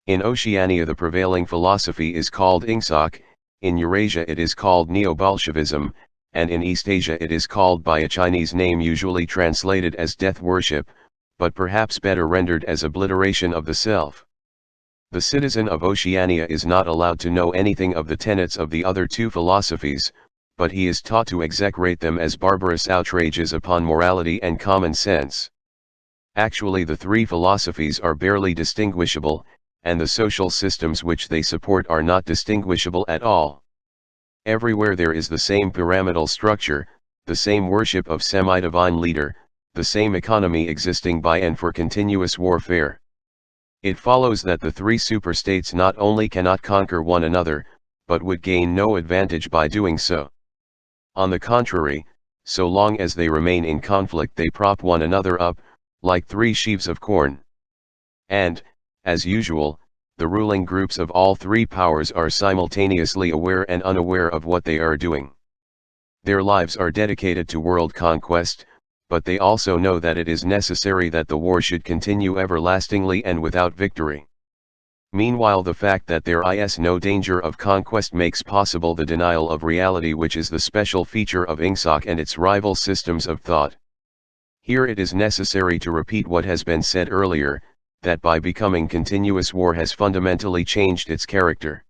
In Oceania the prevailing philosophy is called Ingsoc, in Eurasia it is called Neo-Bolshevism, and in Eastasia it is called by a Chinese name usually translated as death worship, but perhaps better rendered as obliteration of the self. The citizen of Oceania is not allowed to know anything of the tenets of the other two philosophies, but he is taught to execrate them as barbarous outrages upon morality and common sense. Actually the three philosophies are barely distinguishable, and the social systems which they support are not distinguishable at all. Everywhere there is the same pyramidal structure, the same worship of semi-divine leader, the same economy existing by and for continuous warfare. It follows that the three superstates not only cannot conquer one another, but would gain no advantage by doing so. On the contrary, so long as they remain in conflict they prop one another up, like three sheaves of corn. And, as usual, the ruling groups of all three powers are simultaneously aware and unaware of what they are doing. Their lives are dedicated to world conquest, but they also know that it is necessary that the war should continue everlastingly and without victory. Meanwhile the fact that there is no danger of conquest makes possible the denial of reality which is the special feature of Ingsoc and its rival systems of thought. Here it is necessary to repeat what has been said earlier, that by becoming continuous war has fundamentally changed its character.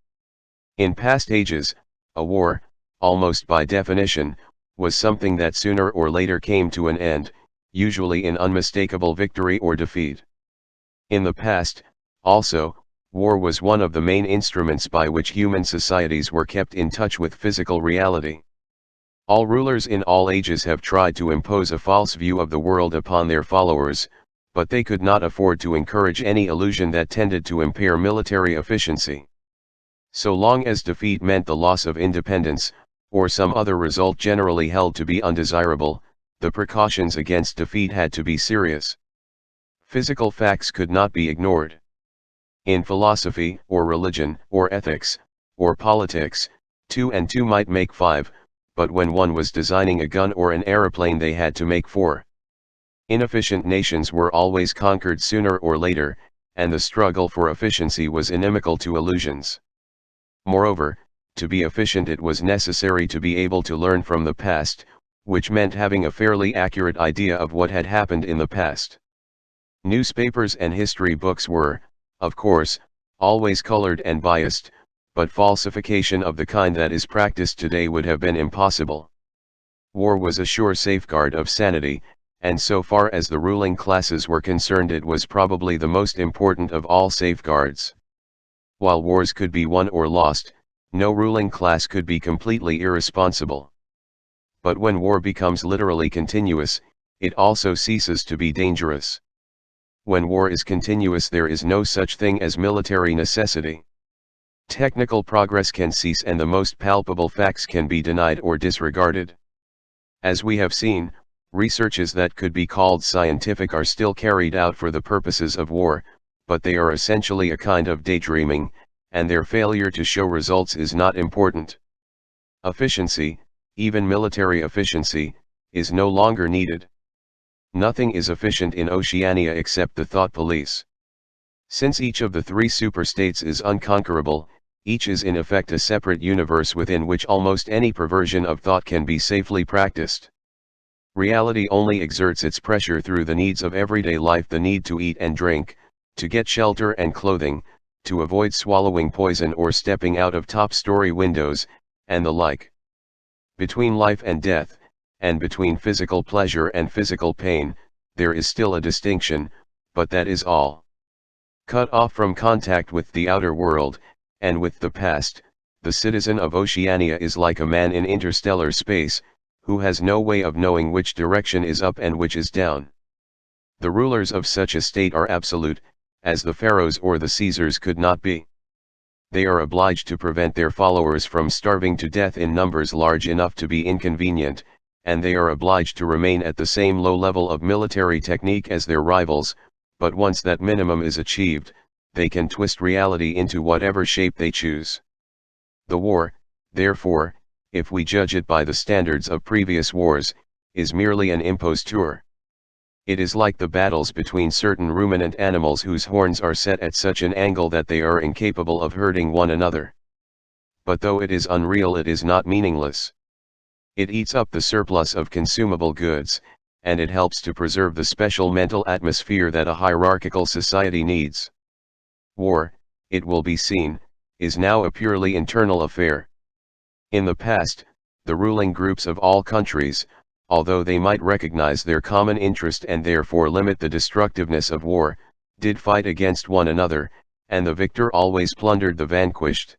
In past ages, a war, almost by definition, was something that sooner or later came to an end, usually in unmistakable victory or defeat. In the past, also, war was one of the main instruments by which human societies were kept in touch with physical reality. All rulers in all ages have tried to impose a false view of the world upon their followers, but they could not afford to encourage any illusion that tended to impair military efficiency. So long as defeat meant the loss of independence, or some other result generally held to be undesirable, the precautions against defeat had to be serious. Physical facts could not be ignored. In philosophy, or religion, or ethics, or politics, 2 and 2 might make 5, but when one was designing a gun or an aeroplane they had to make 4. Inefficient nations were always conquered sooner or later, and the struggle for efficiency was inimical to illusions. Moreover, to be efficient it was necessary to be able to learn from the past, which meant having a fairly accurate idea of what had happened in the past. Newspapers and history books were, of course, always colored and biased, but falsification of the kind that is practiced today would have been impossible. War was a sure safeguard of sanity, and so far as the ruling classes were concerned it was probably the most important of all safeguards. While wars could be won or lost, no ruling class could be completely irresponsible. But when war becomes literally continuous, it also ceases to be dangerous. When war is continuous, there is no such thing as military necessity. Technical progress can cease and the most palpable facts can be denied or disregarded. As we have seen, researches that could be called scientific are still carried out for the purposes of war, but they are essentially a kind of daydreaming, and their failure to show results is not important. Efficiency, even military efficiency, is no longer needed. Nothing is efficient in Oceania except the thought police. Since each of the three superstates is unconquerable, each is in effect a separate universe within which almost any perversion of thought can be safely practiced. Reality only exerts its pressure through the needs of everyday life: the need to eat and drink, to get shelter and clothing, to avoid swallowing poison or stepping out of top-story windows, and the like. Between life and death, and between physical pleasure and physical pain, there is still a distinction, but that is all. Cut off from contact with the outer world, and with the past, the citizen of Oceania is like a man in interstellar space, who has no way of knowing which direction is up and which is down. The rulers of such a state are absolute, as the pharaohs or the Caesars could not be. They are obliged to prevent their followers from starving to death in numbers large enough to be inconvenient, and they are obliged to remain at the same low level of military technique as their rivals, but once that minimum is achieved, they can twist reality into whatever shape they choose. The war, therefore, if we judge it by the standards of previous wars, is merely an imposture. It is like the battles between certain ruminant animals whose horns are set at such an angle that they are incapable of hurting one another. But though it is unreal, it is not meaningless. It eats up the surplus of consumable goods, and it helps to preserve the special mental atmosphere that a hierarchical society needs. War, it will be seen, is now a purely internal affair. In the past, the ruling groups of all countries, although they might recognize their common interest and therefore limit the destructiveness of war, did fight against one another, and the victor always plundered the vanquished.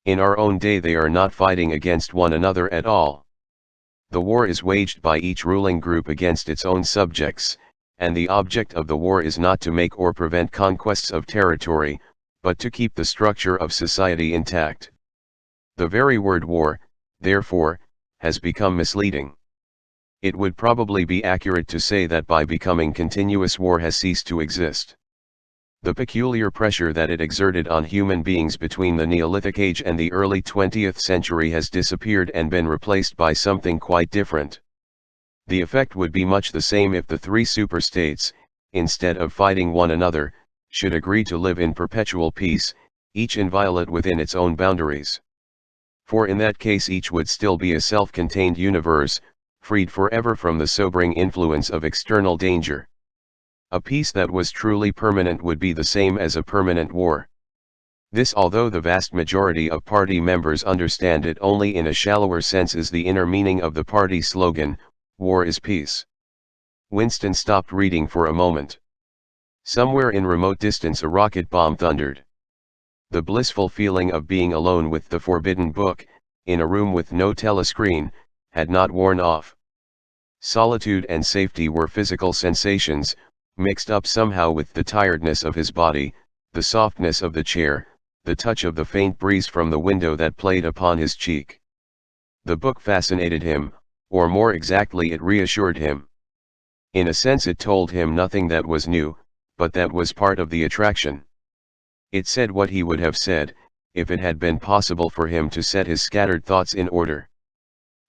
In our own day they are not fighting against one another at all. The war is waged by each ruling group against its own subjects, and the object of the war is not to make or prevent conquests of territory, but to keep the structure of society intact. The very word war, therefore, has become misleading. It would probably be accurate to say that by becoming continuous, war has ceased to exist. The peculiar pressure that it exerted on human beings between the Neolithic age and the early 20th century has disappeared and been replaced by something quite different. The effect would be much the same if the three superstates, instead of fighting one another, should agree to live in perpetual peace, each inviolate within its own boundaries. For in that case each would still be a self-contained universe, freed forever from the sobering influence of external danger. A peace that was truly permanent would be the same as a permanent war. This, although the vast majority of party members understand it only in a shallower sense, is the inner meaning of the party slogan, "War is peace." Winston stopped reading for a moment. Somewhere in remote distance a rocket bomb thundered. The blissful feeling of being alone with the forbidden book, in a room with no telescreen, had not worn off. Solitude and safety were physical sensations, mixed up somehow with the tiredness of his body, the softness of the chair, the touch of the faint breeze from the window that played upon his cheek. The book fascinated him, or more exactly it reassured him. In a sense it told him nothing that was new, but that was part of the attraction. It said what he would have said, if it had been possible for him to set his scattered thoughts in order.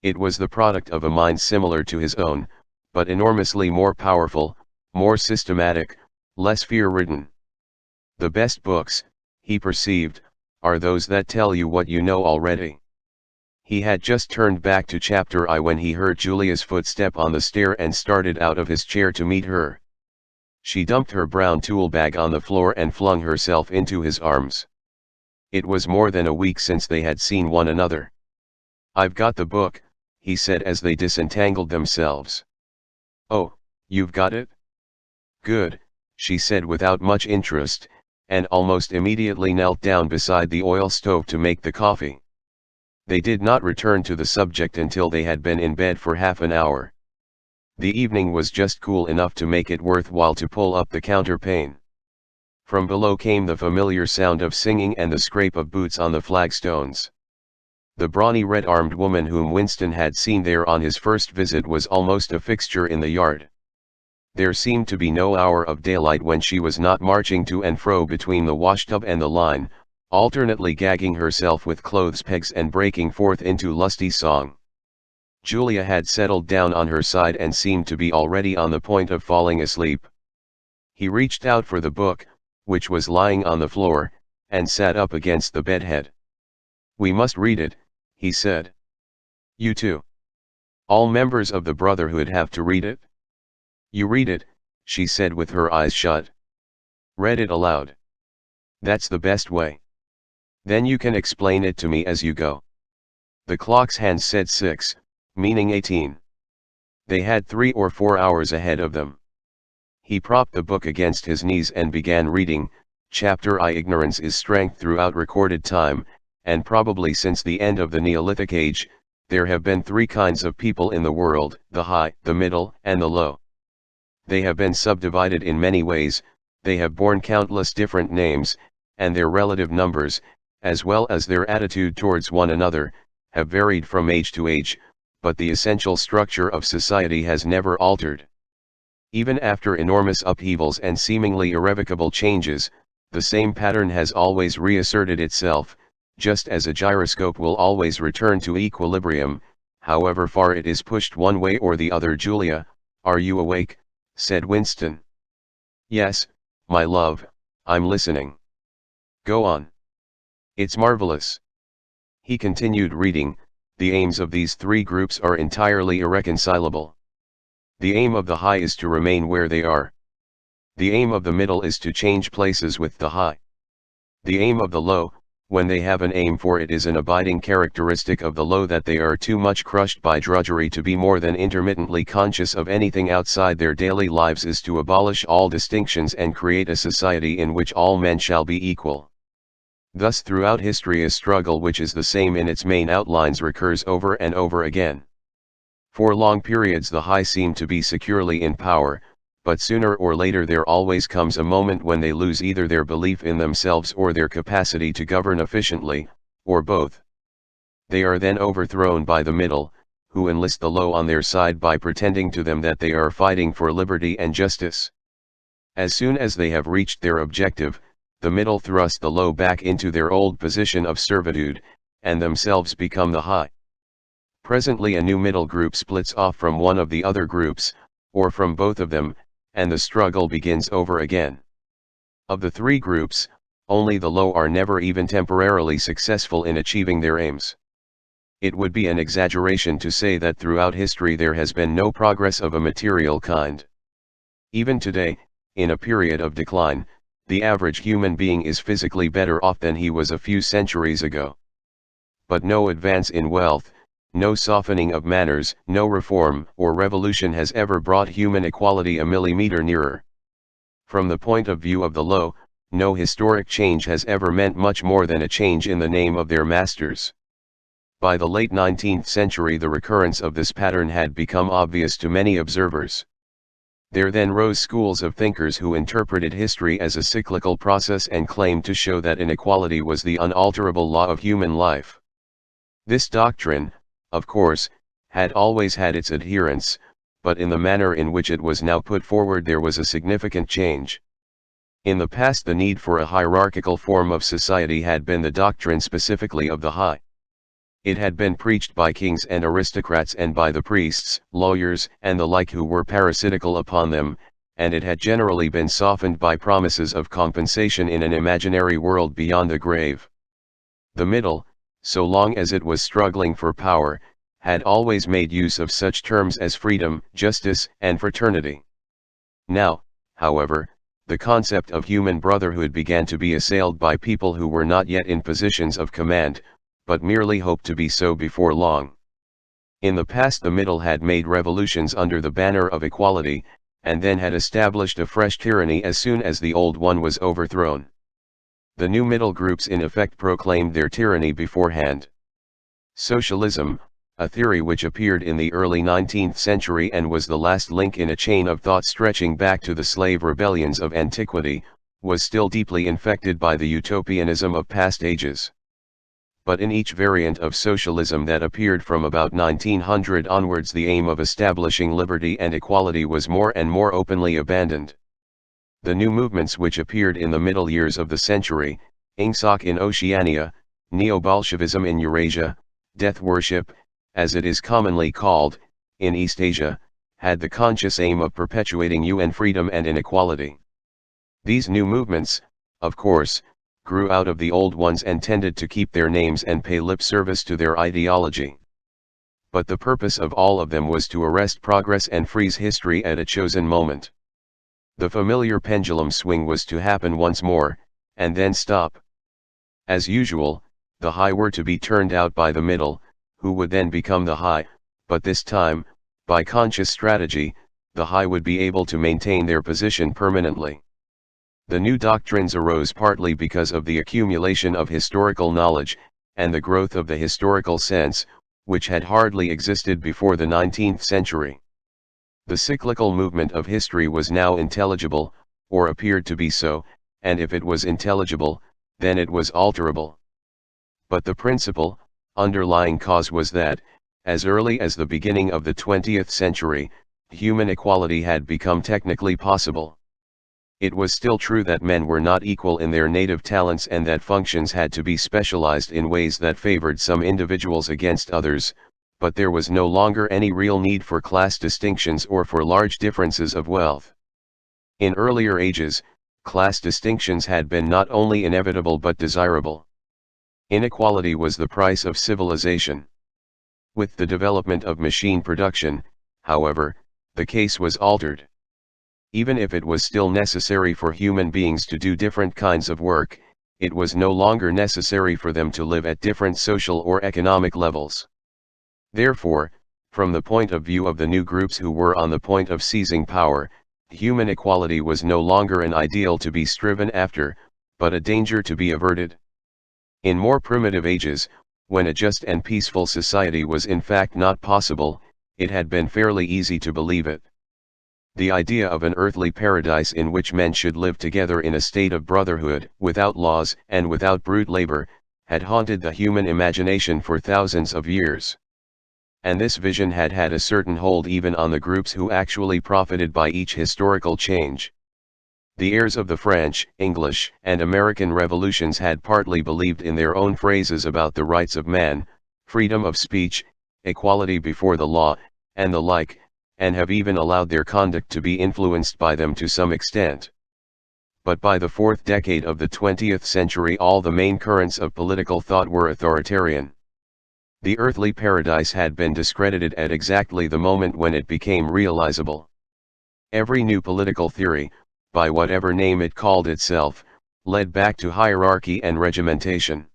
It was the product of a mind similar to his own, but enormously more powerful, more systematic, less fear-ridden. The best books, he perceived, are those that tell you what you know already. He had just turned back to chapter I when he heard Julia's footstep on the stair and started out of his chair to meet her. She dumped her brown tool bag on the floor and flung herself into his arms. It was more than a week since they had seen one another. "I've got the book," he said as they disentangled themselves. "Oh, you've got it? Good," she said without much interest, and almost immediately knelt down beside the oil stove to make the coffee. They did not return to the subject until they had been in bed for half an hour. The evening was just cool enough to make it worthwhile to pull up the counterpane. From below came the familiar sound of singing and the scrape of boots on the flagstones. The brawny red-armed woman whom Winston had seen there on his first visit was almost a fixture in the yard. There seemed to be no hour of daylight when she was not marching to and fro between the washtub and the line, alternately gagging herself with clothes pegs and breaking forth into lusty song. Julia had settled down on her side and seemed to be already on the point of falling asleep. He reached out for the book, which was lying on the floor, and sat up against the bedhead. "We must read it," he said. "You too. All members of the Brotherhood have to read it?" "You read it," she said with her eyes shut. "Read it aloud. That's the best way. Then you can explain it to me as you go." The clock's hands said 6, meaning 18. They had 3 or 4 hours ahead of them. He propped the book against his knees and began reading, Chapter I. Ignorance is strength. Throughout recorded time, and probably since the end of the Neolithic Age, there have been 3 kinds of people in the world: the high, the middle, and the low. They have been subdivided in many ways, they have borne countless different names, and their relative numbers, as well as their attitude towards one another, have varied from age to age, but the essential structure of society has never altered. Even after enormous upheavals and seemingly irrevocable changes, the same pattern has always reasserted itself, just as a gyroscope will always return to equilibrium, however far it is pushed one way or the other. "Julia, are you awake?" said Winston. "Yes, my love, I'm listening." "Go on. It's marvelous." He continued reading. "The aims of these 3 groups are entirely irreconcilable. The aim of the high is to remain where they are. The aim of the middle is to change places with the high. The aim of the low, when they have an aim for it, is an abiding characteristic of the low that they are too much crushed by drudgery to be more than intermittently conscious of anything outside their daily lives, is to abolish all distinctions and create a society in which all men shall be equal." Thus throughout history a struggle which is the same in its main outlines recurs over and over again. For long periods the high seem to be securely in power, but sooner or later there always comes a moment when they lose either their belief in themselves or their capacity to govern efficiently, or both. They are then overthrown by the middle, who enlist the low on their side by pretending to them that they are fighting for liberty and justice. As soon as they have reached their objective, the middle thrust the low back into their old position of servitude, and themselves become the high. Presently a new middle group splits off from one of the other groups, or from both of them, and the struggle begins over again. Of the 3 groups, only the low are never even temporarily successful in achieving their aims. It would be an exaggeration to say that throughout history there has been no progress of a material kind. Even today, in a period of decline, the average human being is physically better off than he was a few centuries ago. But no advance in wealth, no softening of manners, no reform or revolution has ever brought human equality a millimeter nearer. From the point of view of the low, no historic change has ever meant much more than a change in the name of their masters. By the late 19th century the recurrence of this pattern had become obvious to many observers. There then rose schools of thinkers who interpreted history as a cyclical process and claimed to show that inequality was the unalterable law of human life. This doctrine, of course, had always had its adherents, but in the manner in which it was now put forward there was a significant change. In the past the need for a hierarchical form of society had been the doctrine specifically of the high. It had been preached by kings and aristocrats and by the priests, lawyers, and the like who were parasitical upon them, and it had generally been softened by promises of compensation in an imaginary world beyond the grave. The middle, so long as it was struggling for power, had always made use of such terms as freedom, justice, and fraternity. Now, however, the concept of human brotherhood began to be assailed by people who were not yet in positions of command, but merely hoped to be so before long. In the past the middle had made revolutions under the banner of equality, and then had established a fresh tyranny as soon as the old one was overthrown. The new middle groups in effect proclaimed their tyranny beforehand. Socialism, a theory which appeared in the early 19th century and was the last link in a chain of thought stretching back to the slave rebellions of antiquity, was still deeply infected by the utopianism of past ages. But in each variant of socialism that appeared from about 1900 onwards, the aim of establishing liberty and equality was more and more openly abandoned. The new movements which appeared in the middle years of the century, Ingsoc in Oceania, Neo-Bolshevism in Eurasia, death worship, as it is commonly called, in East Asia, had the conscious aim of perpetuating UN freedom and inequality. These new movements, of course, grew out of the old ones and tended to keep their names and pay lip service to their ideology. But the purpose of all of them was to arrest progress and freeze history at a chosen moment. The familiar pendulum swing was to happen once more, and then stop. As usual, the high were to be turned out by the middle, who would then become the high, but this time, by conscious strategy, the high would be able to maintain their position permanently. The new doctrines arose partly because of the accumulation of historical knowledge, and the growth of the historical sense, which had hardly existed before the 19th century. The cyclical movement of history was now intelligible, or appeared to be so, and if it was intelligible, then it was alterable. But the principal, underlying cause was that, as early as the beginning of the 20th century, human equality had become technically possible. It was still true that men were not equal in their native talents and that functions had to be specialized in ways that favored some individuals against others, but there was no longer any real need for class distinctions or for large differences of wealth. In earlier ages, class distinctions had been not only inevitable but desirable. Inequality was the price of civilization. With the development of machine production, however, the case was altered. Even if it was still necessary for human beings to do different kinds of work, it was no longer necessary for them to live at different social or economic levels. Therefore, from the point of view of the new groups who were on the point of seizing power, human equality was no longer an ideal to be striven after, but a danger to be averted. In more primitive ages, when a just and peaceful society was in fact not possible, it had been fairly easy to believe it. The idea of an earthly paradise in which men should live together in a state of brotherhood, without laws and without brute labor, had haunted the human imagination for thousands of years. And this vision had had a certain hold even on the groups who actually profited by each historical change. The heirs of the French, English, and American revolutions had partly believed in their own phrases about the rights of man, freedom of speech, equality before the law, and the like, and have even allowed their conduct to be influenced by them to some extent. But by the fourth decade of the 20th century all the main currents of political thought were authoritarian. The earthly paradise had been discredited at exactly the moment when it became realizable. Every new political theory, by whatever name it called itself, led back to hierarchy and regimentation.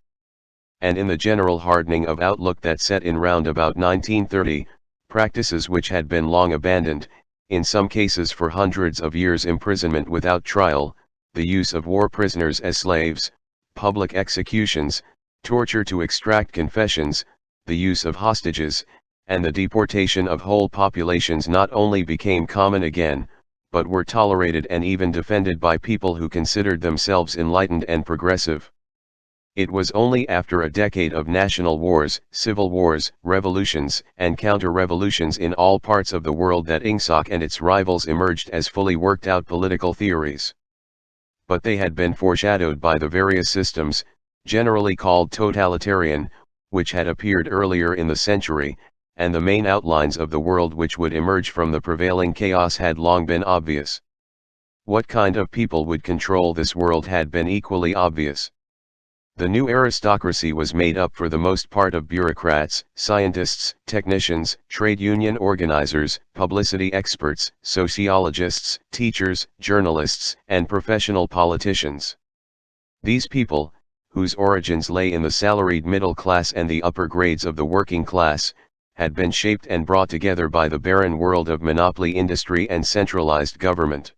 And in the general hardening of outlook that set in round about 1930, practices which had been long abandoned, in some cases for hundreds of years imprisonment without trial, the use of war prisoners as slaves, public executions, torture to extract confessions, the use of hostages, and the deportation of whole populations not only became common again, but were tolerated and even defended by people who considered themselves enlightened and progressive. It was only after a decade of national wars, civil wars, revolutions, and counter-revolutions in all parts of the world that Ingsoc and its rivals emerged as fully worked-out political theories. But they had been foreshadowed by the various systems, generally called totalitarian, which had appeared earlier in the century, and the main outlines of the world which would emerge from the prevailing chaos had long been obvious. What kind of people would control this world had been equally obvious. The new aristocracy was made up for the most part of bureaucrats, scientists, technicians, trade union organizers, publicity experts, sociologists, teachers, journalists, and professional politicians. These people, whose origins lay in the salaried middle class and the upper grades of the working class, had been shaped and brought together by the barren world of monopoly industry and centralized government.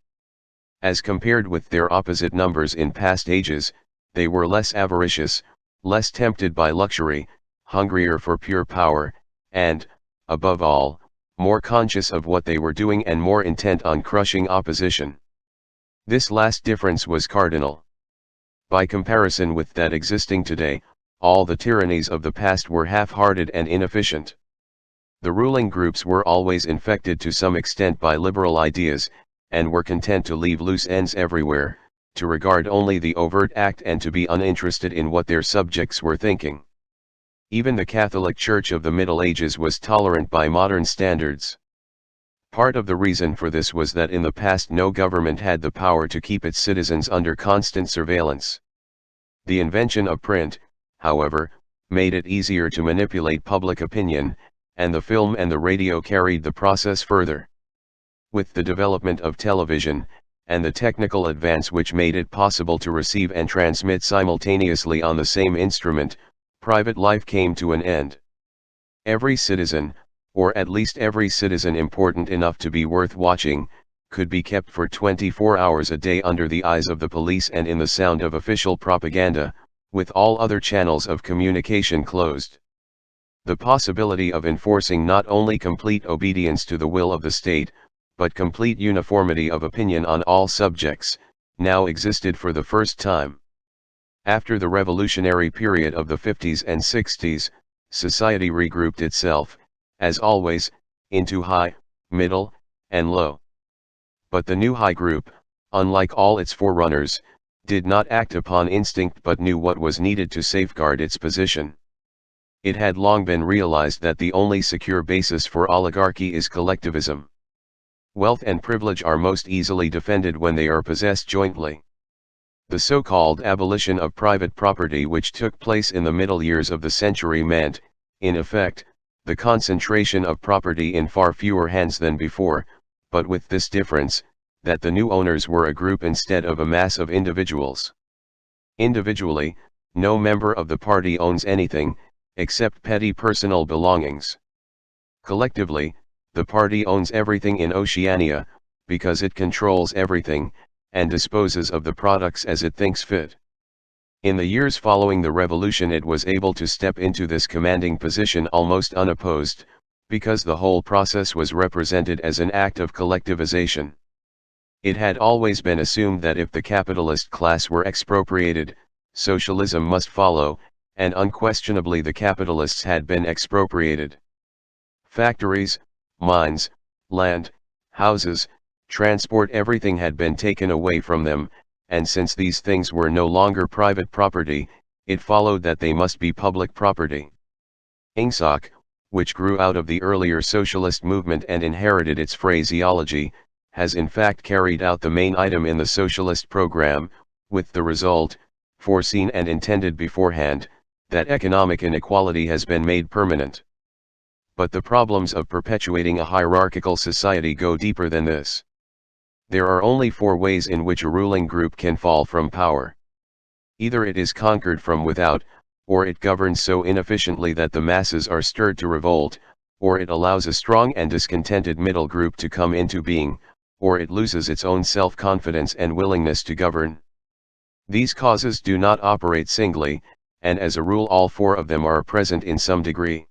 As compared with their opposite numbers in past ages, they were less avaricious, less tempted by luxury, hungrier for pure power, and, above all, more conscious of what they were doing and more intent on crushing opposition. This last difference was cardinal. By comparison with that existing today, all the tyrannies of the past were half-hearted and inefficient. The ruling groups were always infected to some extent by liberal ideas, and were content to leave loose ends everywhere, to regard only the overt act and to be uninterested in what their subjects were thinking. Even the Catholic Church of the Middle Ages was tolerant by modern standards. Part of the reason for this was that in the past no government had the power to keep its citizens under constant surveillance. The invention of print, however, made it easier to manipulate public opinion, and the film and the radio carried the process further. With the development of television, and the technical advance which made it possible to receive and transmit simultaneously on the same instrument, private life came to an end. Every citizen, or at least every citizen important enough to be worth watching, could be kept for 24 hours a day under the eyes of the police and in the sound of official propaganda, with all other channels of communication closed. The possibility of enforcing not only complete obedience to the will of the state, but complete uniformity of opinion on all subjects, now existed for the first time. After the revolutionary period of the 50s and 60s, society regrouped itself, as always, into high, middle, and low. But the new high group, unlike all its forerunners, did not act upon instinct but knew what was needed to safeguard its position. It had long been realized that the only secure basis for oligarchy is collectivism. Wealth and privilege are most easily defended when they are possessed jointly. The so-called abolition of private property which took place in the middle years of the century meant, in effect, the concentration of property in far fewer hands than before, but with this difference, that the new owners were a group instead of a mass of individuals. Individually, no member of the party owns anything, except petty personal belongings. Collectively, the party owns everything in Oceania, because it controls everything, and disposes of the products as it thinks fit. In the years following the revolution it was able to step into this commanding position almost unopposed, because the whole process was represented as an act of collectivization. It had always been assumed that if the capitalist class were expropriated, socialism must follow, and unquestionably the capitalists had been expropriated. Factories, mines, land, houses, transport, everything had been taken away from them, and since these things were no longer private property, it followed that they must be public property. Ingsoc, which grew out of the earlier socialist movement and inherited its phraseology, has in fact carried out the main item in the socialist program, with the result, foreseen and intended beforehand, that economic inequality has been made permanent. But the problems of perpetuating a hierarchical society go deeper than this. There are only 4 ways in which a ruling group can fall from power. Either it is conquered from without, or it governs so inefficiently that the masses are stirred to revolt, or it allows a strong and discontented middle group to come into being, or it loses its own self-confidence and willingness to govern. These causes do not operate singly, and as a rule all 4 of them are present in some degree.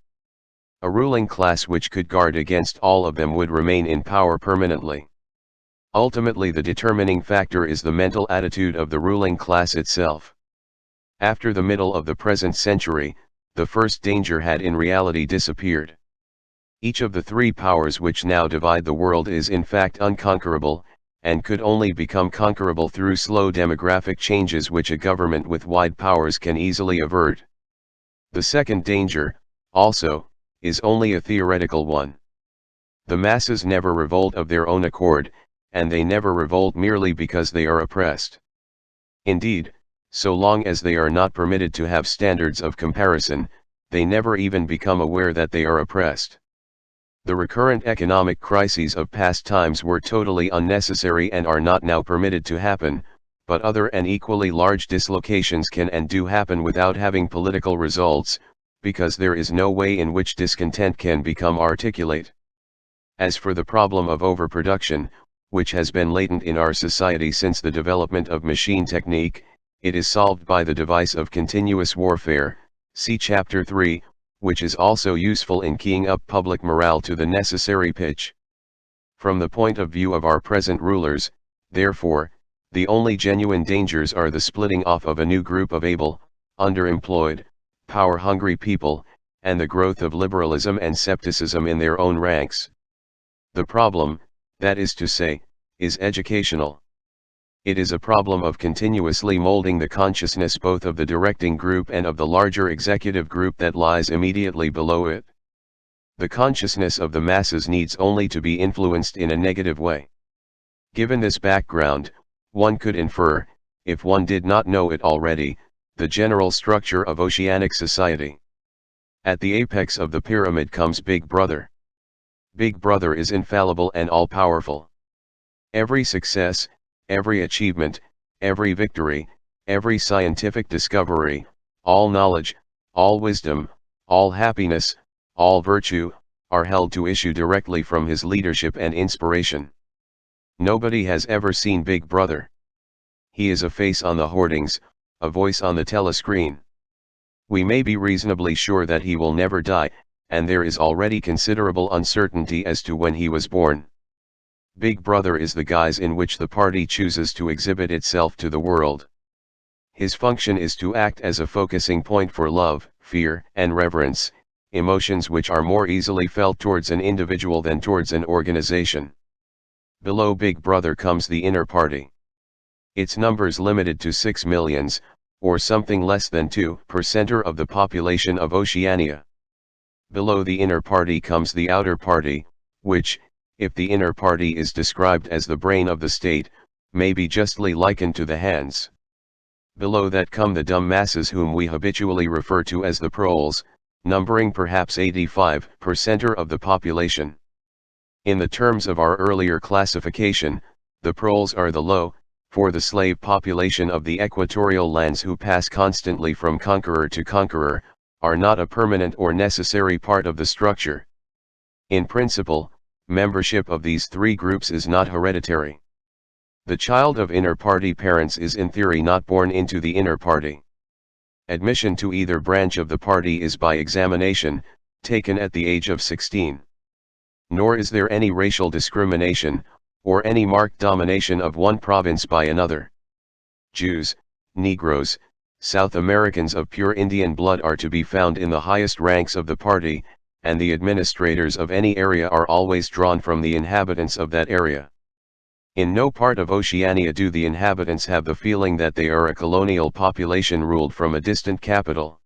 A ruling class which could guard against all of them would remain in power permanently. Ultimately the determining factor is the mental attitude of the ruling class itself. After the middle of the present century, the first danger had in reality disappeared. Each of the 3 powers which now divide the world is in fact unconquerable, and could only become conquerable through slow demographic changes which a government with wide powers can easily avert. The second danger, also, is only a theoretical one. The masses never revolt of their own accord, and they never revolt merely because they are oppressed. Indeed, so long as they are not permitted to have standards of comparison, they never even become aware that they are oppressed. The recurrent economic crises of past times were totally unnecessary and are not now permitted to happen, but other and equally large dislocations can and do happen without having political results, because there is no way in which discontent can become articulate. As for the problem of overproduction, which has been latent in our society since the development of machine technique, it is solved by the device of continuous warfare, see Chapter 3, which is also useful in keying up public morale to the necessary pitch. From the point of view of our present rulers, therefore, the only genuine dangers are the splitting off of a new group of able, underemployed, power-hungry people, and the growth of liberalism and scepticism in their own ranks. The problem, that is to say, is educational. It is a problem of continuously molding the consciousness both of the directing group and of the larger executive group that lies immediately below it. The consciousness of the masses needs only to be influenced in a negative way. Given this background, one could infer, if one did not know it already, the general structure of oceanic society. At the apex of the pyramid comes Big Brother. Big Brother is infallible and all-powerful. Every success, every achievement, every victory, every scientific discovery, all knowledge, all wisdom, all happiness, all virtue, are held to issue directly from his leadership and inspiration. Nobody has ever seen Big Brother. He is a face on the hoardings, a voice on the telescreen. We may be reasonably sure that he will never die, and there is already considerable uncertainty as to when he was born. Big Brother is the guise in which the party chooses to exhibit itself to the world. His function is to act as a focusing point for love, fear, and reverence, emotions which are more easily felt towards an individual than towards an organization. Below Big Brother comes the inner party. Its numbers limited to 6 millions, or something less than 2% of the population of Oceania. Below the inner party comes the outer party, which, if the inner party is described as the brain of the state, may be justly likened to the hands. Below that come the dumb masses whom we habitually refer to as the proles, numbering perhaps 85% of the population. In the terms of our earlier classification, the proles are the low, for the slave population of the equatorial lands who pass constantly from conqueror to conqueror, are not a permanent or necessary part of the structure. In principle, membership of these three groups is not hereditary. The child of inner party parents is in theory not born into the inner party. Admission to either branch of the party is by examination, taken at the age of 16. Nor is there any racial discrimination, or any marked domination of one province by another. Jews, Negroes, South Americans of pure Indian blood are to be found in the highest ranks of the party, and the administrators of any area are always drawn from the inhabitants of that area. In no part of Oceania do the inhabitants have the feeling that they are a colonial population ruled from a distant capital.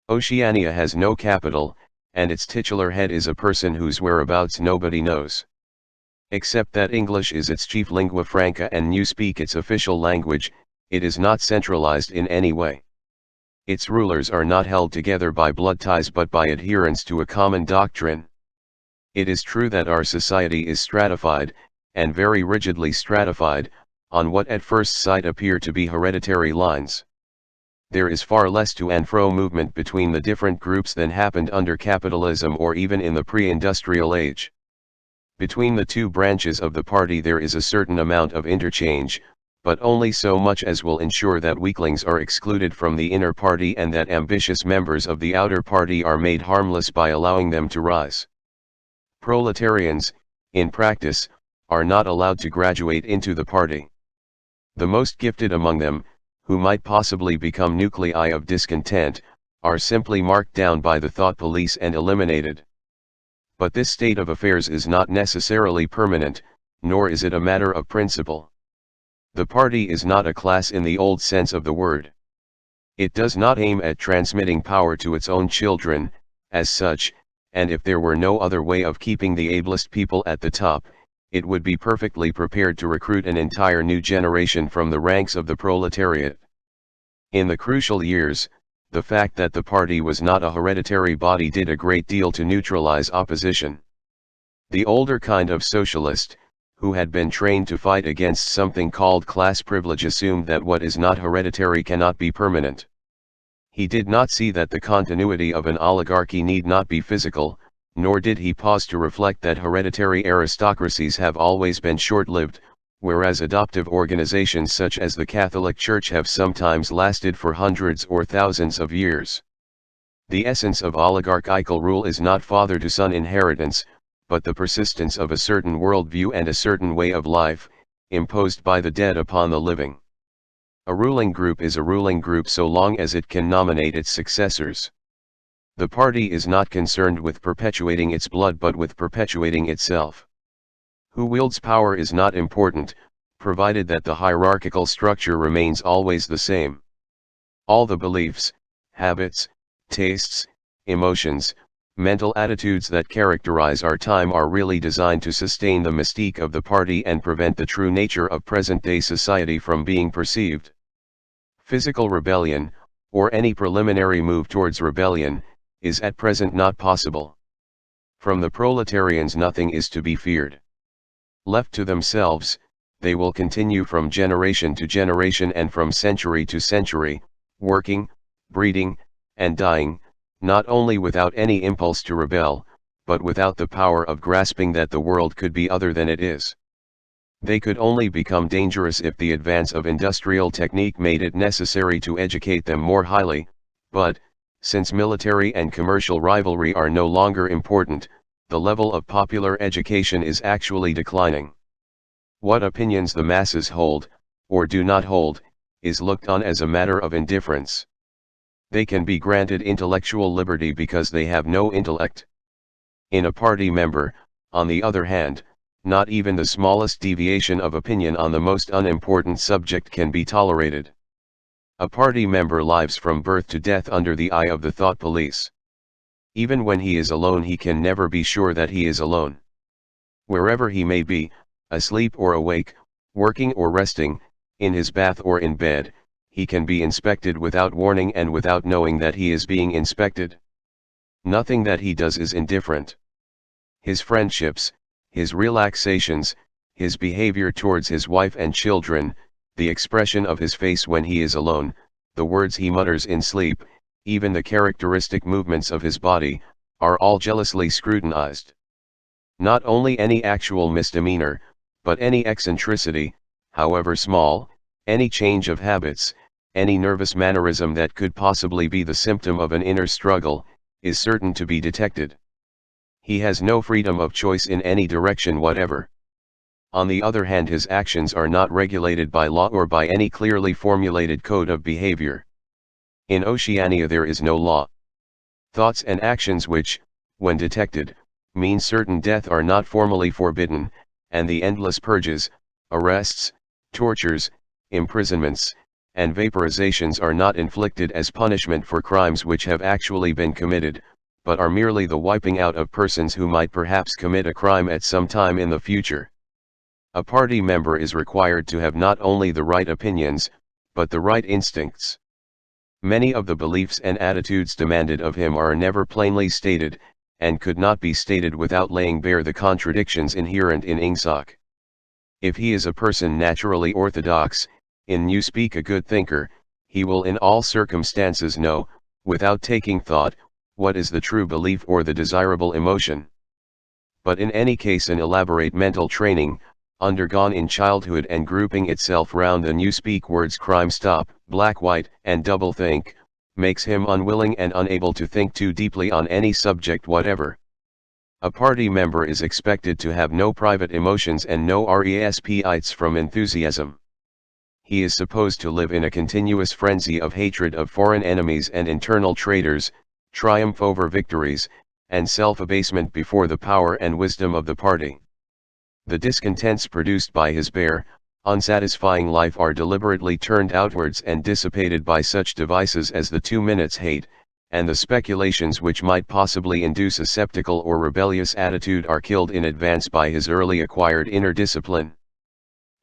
Oceania has no capital, and its titular head is a person whose whereabouts nobody knows. Except that English is its chief lingua franca and you speak its official language, it is not centralized in any way. Its rulers are not held together by blood ties but by adherence to a common doctrine. It is true that our society is stratified, and very rigidly stratified, on what at first sight appear to be hereditary lines. There is far less to and fro movement between the different groups than happened under capitalism or even in the pre-industrial age. Between the two branches of the party there is a certain amount of interchange, but only so much as will ensure that weaklings are excluded from the inner party and that ambitious members of the outer party are made harmless by allowing them to rise. Proletarians, in practice, are not allowed to graduate into the party. The most gifted among them, who might possibly become nuclei of discontent, are simply marked down by the thought police and eliminated. But this state of affairs is not necessarily permanent, nor is it a matter of principle. The party is not a class in the old sense of the word. It does not aim at transmitting power to its own children, as such, and if there were no other way of keeping the ablest people at the top, it would be perfectly prepared to recruit an entire new generation from the ranks of the proletariat. In the crucial years, the fact that the party was not a hereditary body did a great deal to neutralize opposition. The older kind of socialist, who had been trained to fight against something called class privilege, assumed that what is not hereditary cannot be permanent. He did not see that the continuity of an oligarchy need not be physical, nor did he pause to reflect that hereditary aristocracies have always been short-lived, whereas adoptive organizations such as the Catholic Church have sometimes lasted for hundreds or thousands of years. The essence of oligarchical rule is not father-to-son inheritance, but the persistence of a certain worldview and a certain way of life, imposed by the dead upon the living. A ruling group is a ruling group so long as it can nominate its successors. The party is not concerned with perpetuating its blood but with perpetuating itself. Who wields power is not important, provided that the hierarchical structure remains always the same. All the beliefs, habits, tastes, emotions, mental attitudes that characterize our time are really designed to sustain the mystique of the party and prevent the true nature of present-day society from being perceived. Physical rebellion, or any preliminary move towards rebellion, is at present not possible. From the proletarians nothing is to be feared. Left to themselves, they will continue from generation to generation and from century to century, working, breeding, and dying, not only without any impulse to rebel, but without the power of grasping that the world could be other than it is. They could only become dangerous if the advance of industrial technique made it necessary to educate them more highly, but, since military and commercial rivalry are no longer important, the level of popular education is actually declining. What opinions the masses hold, or do not hold, is looked on as a matter of indifference. They can be granted intellectual liberty because they have no intellect. In a party member, on the other hand, not even the smallest deviation of opinion on the most unimportant subject can be tolerated. A party member lives from birth to death under the eye of the thought police. Even when he is alone he can never be sure that he is alone. Wherever he may be, asleep or awake, working or resting, in his bath or in bed, he can be inspected without warning and without knowing that he is being inspected. Nothing that he does is indifferent. His friendships, his relaxations, his behavior towards his wife and children, the expression of his face when he is alone, the words he mutters in sleep, even the characteristic movements of his body, are all jealously scrutinized. Not only any actual misdemeanor, but any eccentricity, however small, any change of habits, any nervous mannerism that could possibly be the symptom of an inner struggle, is certain to be detected. He has no freedom of choice in any direction whatever. On the other hand, his actions are not regulated by law or by any clearly formulated code of behavior. In Oceania there is no law. Thoughts and actions which, when detected, mean certain death are not formally forbidden, and the endless purges, arrests, tortures, imprisonments, and vaporizations are not inflicted as punishment for crimes which have actually been committed, but are merely the wiping out of persons who might perhaps commit a crime at some time in the future. A party member is required to have not only the right opinions, but the right instincts. Many of the beliefs and attitudes demanded of him are never plainly stated, and could not be stated without laying bare the contradictions inherent in ingsoc. If he is a person naturally orthodox, in newspeak a good thinker, he will in all circumstances know, without taking thought, what is the true belief or the desirable emotion. But in any case an elaborate mental training, undergone in childhood and grouping itself round the newspeak words crime stop, black-white, and doublethink, makes him unwilling and unable to think too deeply on any subject whatever. A party member is expected to have no private emotions and no respites from enthusiasm. He is supposed to live in a continuous frenzy of hatred of foreign enemies and internal traitors, triumph over victories, and self-abasement before the power and wisdom of the party. The discontents produced by his bare, unsatisfying life are deliberately turned outwards and dissipated by such devices as the 2 minutes hate, and the speculations which might possibly induce a sceptical or rebellious attitude are killed in advance by his early acquired inner discipline.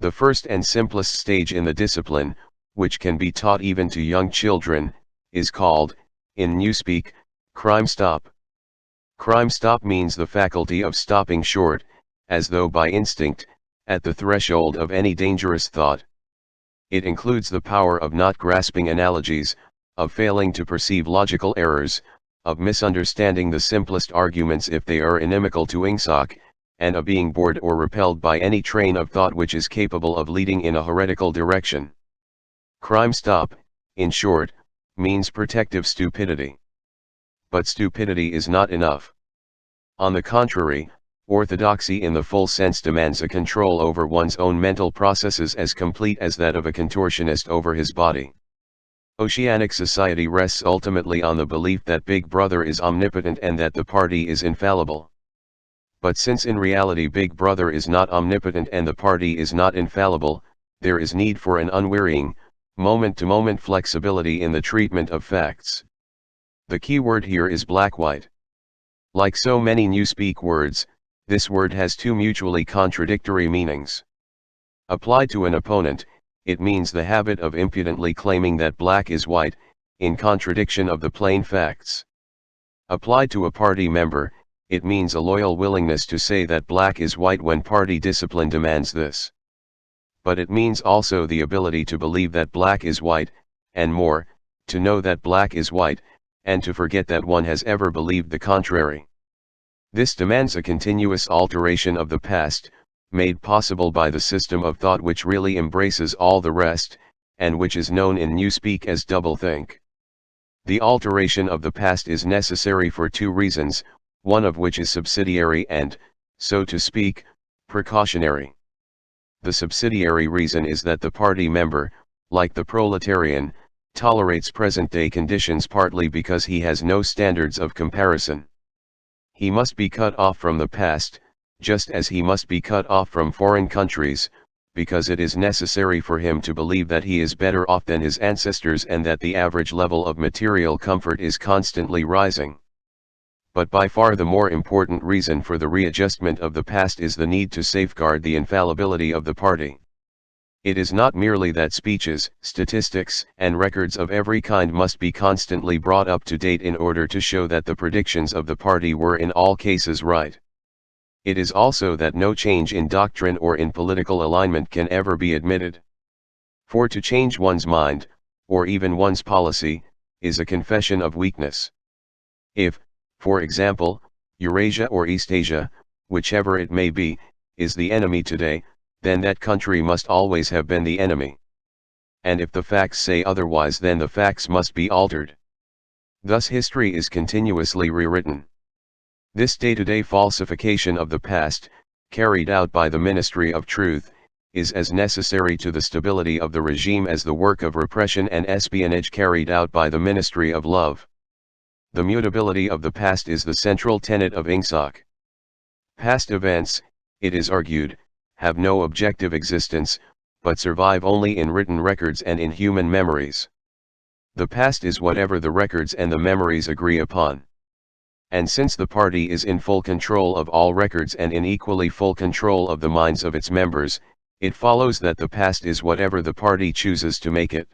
The first and simplest stage in the discipline, which can be taught even to young children, is called, in newspeak, crime stop. Crime stop means the faculty of stopping short, as though by instinct, at the threshold of any dangerous thought. It includes the power of not grasping analogies, of failing to perceive logical errors, of misunderstanding the simplest arguments if they are inimical to ingsoc, and of being bored or repelled by any train of thought which is capable of leading in a heretical direction. Crime stop, in short, means protective stupidity. but stupidity is not enough. On the contrary, orthodoxy in the full sense demands a control over one's own mental processes as complete as that of a contortionist over his body. Oceanic society rests ultimately on the belief that Big Brother is omnipotent and that the party is infallible. But since in reality Big Brother is not omnipotent and the party is not infallible, there is need for an unwearying, moment-to-moment flexibility in the treatment of facts. The key word here is black-white. Like so many newspeak words, this word has two mutually contradictory meanings. Applied to an opponent, it means the habit of impudently claiming that black is white, in contradiction of the plain facts. Applied to a party member, it means a loyal willingness to say that black is white when party discipline demands this. But it means also the ability to believe that black is white, and more, to know that black is white, and to forget that one has ever believed the contrary. This demands a continuous alteration of the past, made possible by the system of thought which really embraces all the rest, and which is known in newspeak as doublethink. The alteration of the past is necessary for two reasons, one of which is subsidiary and, so to speak, precautionary. The subsidiary reason is that the party member, like the proletarian, tolerates present-day conditions partly because he has no standards of comparison. He must be cut off from the past, just as he must be cut off from foreign countries, because it is necessary for him to believe that he is better off than his ancestors and that the average level of material comfort is constantly rising. But by far the more important reason for the readjustment of the past is the need to safeguard the infallibility of the party. It is not merely that speeches, statistics, and records of every kind must be constantly brought up to date in order to show that the predictions of the party were in all cases right. It is also that no change in doctrine or in political alignment can ever be admitted. For to change one's mind, or even one's policy, is a confession of weakness. If, for example, Eurasia or Eastasia, whichever it may be, is the enemy today, then that country must always have been the enemy. And if the facts say otherwise, then the facts must be altered. Thus history is continuously rewritten. This day-to-day falsification of the past, carried out by the Ministry of Truth, is as necessary to the stability of the regime as the work of repression and espionage carried out by the Ministry of Love. The mutability of the past is the central tenet of Ingsoc. Past events, it is argued, have no objective existence, but survive only in written records and in human memories. The past is whatever the records and the memories agree upon. And since the party is in full control of all records and in equally full control of the minds of its members, it follows that the past is whatever the party chooses to make it.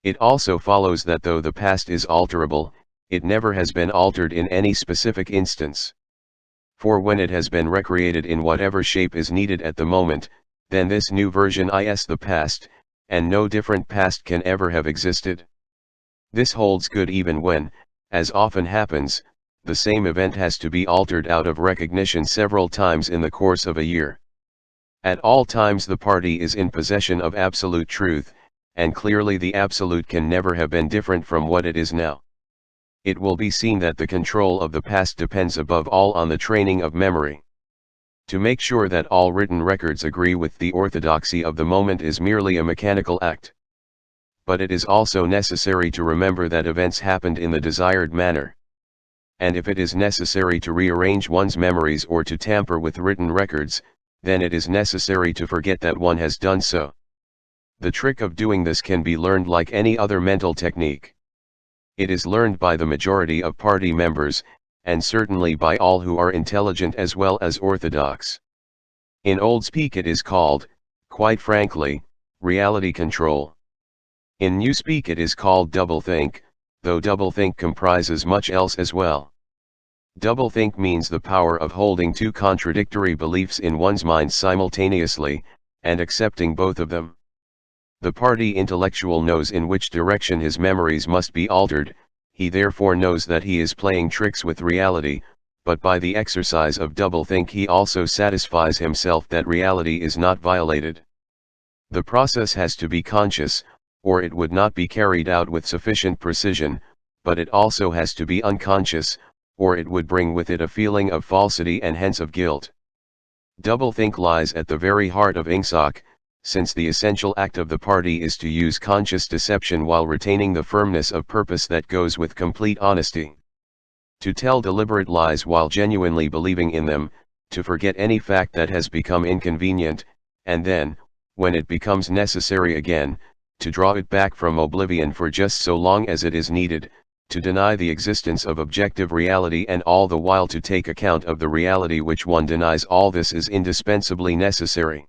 It also follows that though the past is alterable, it never has been altered in any specific instance. For when it has been recreated in whatever shape is needed at the moment, then this new version is the past, and no different past can ever have existed. This holds good even when, as often happens, the same event has to be altered out of recognition several times in the course of a year. At all times the party is in possession of absolute truth, and clearly the absolute can never have been different from what it is now. It will be seen that the control of the past depends above all on the training of memory. To make sure that all written records agree with the orthodoxy of the moment is merely a mechanical act. But it is also necessary to remember that events happened in the desired manner. And if it is necessary to rearrange one's memories or to tamper with written records, then it is necessary to forget that one has done so. The trick of doing this can be learned like any other mental technique. It is learned by the majority of party members, and certainly by all who are intelligent as well as orthodox. In old speak it is called, quite frankly, reality control. In new speak it is called doublethink, though doublethink comprises much else as well. Doublethink means the power of holding two contradictory beliefs in one's mind simultaneously, and accepting both of them. The party intellectual knows in which direction his memories must be altered, he therefore knows that he is playing tricks with reality, but by the exercise of doublethink he also satisfies himself that reality is not violated. The process has to be conscious, or it would not be carried out with sufficient precision, but it also has to be unconscious, or it would bring with it a feeling of falsity and hence of guilt. Doublethink lies at the very heart of Ingsoc, since the essential act of the party is to use conscious deception while retaining the firmness of purpose that goes with complete honesty. To tell deliberate lies while genuinely believing in them, to forget any fact that has become inconvenient, and then, when it becomes necessary again, to draw it back from oblivion for just so long as it is needed, to deny the existence of objective reality and all the while to take account of the reality which one denies. All this is indispensably necessary.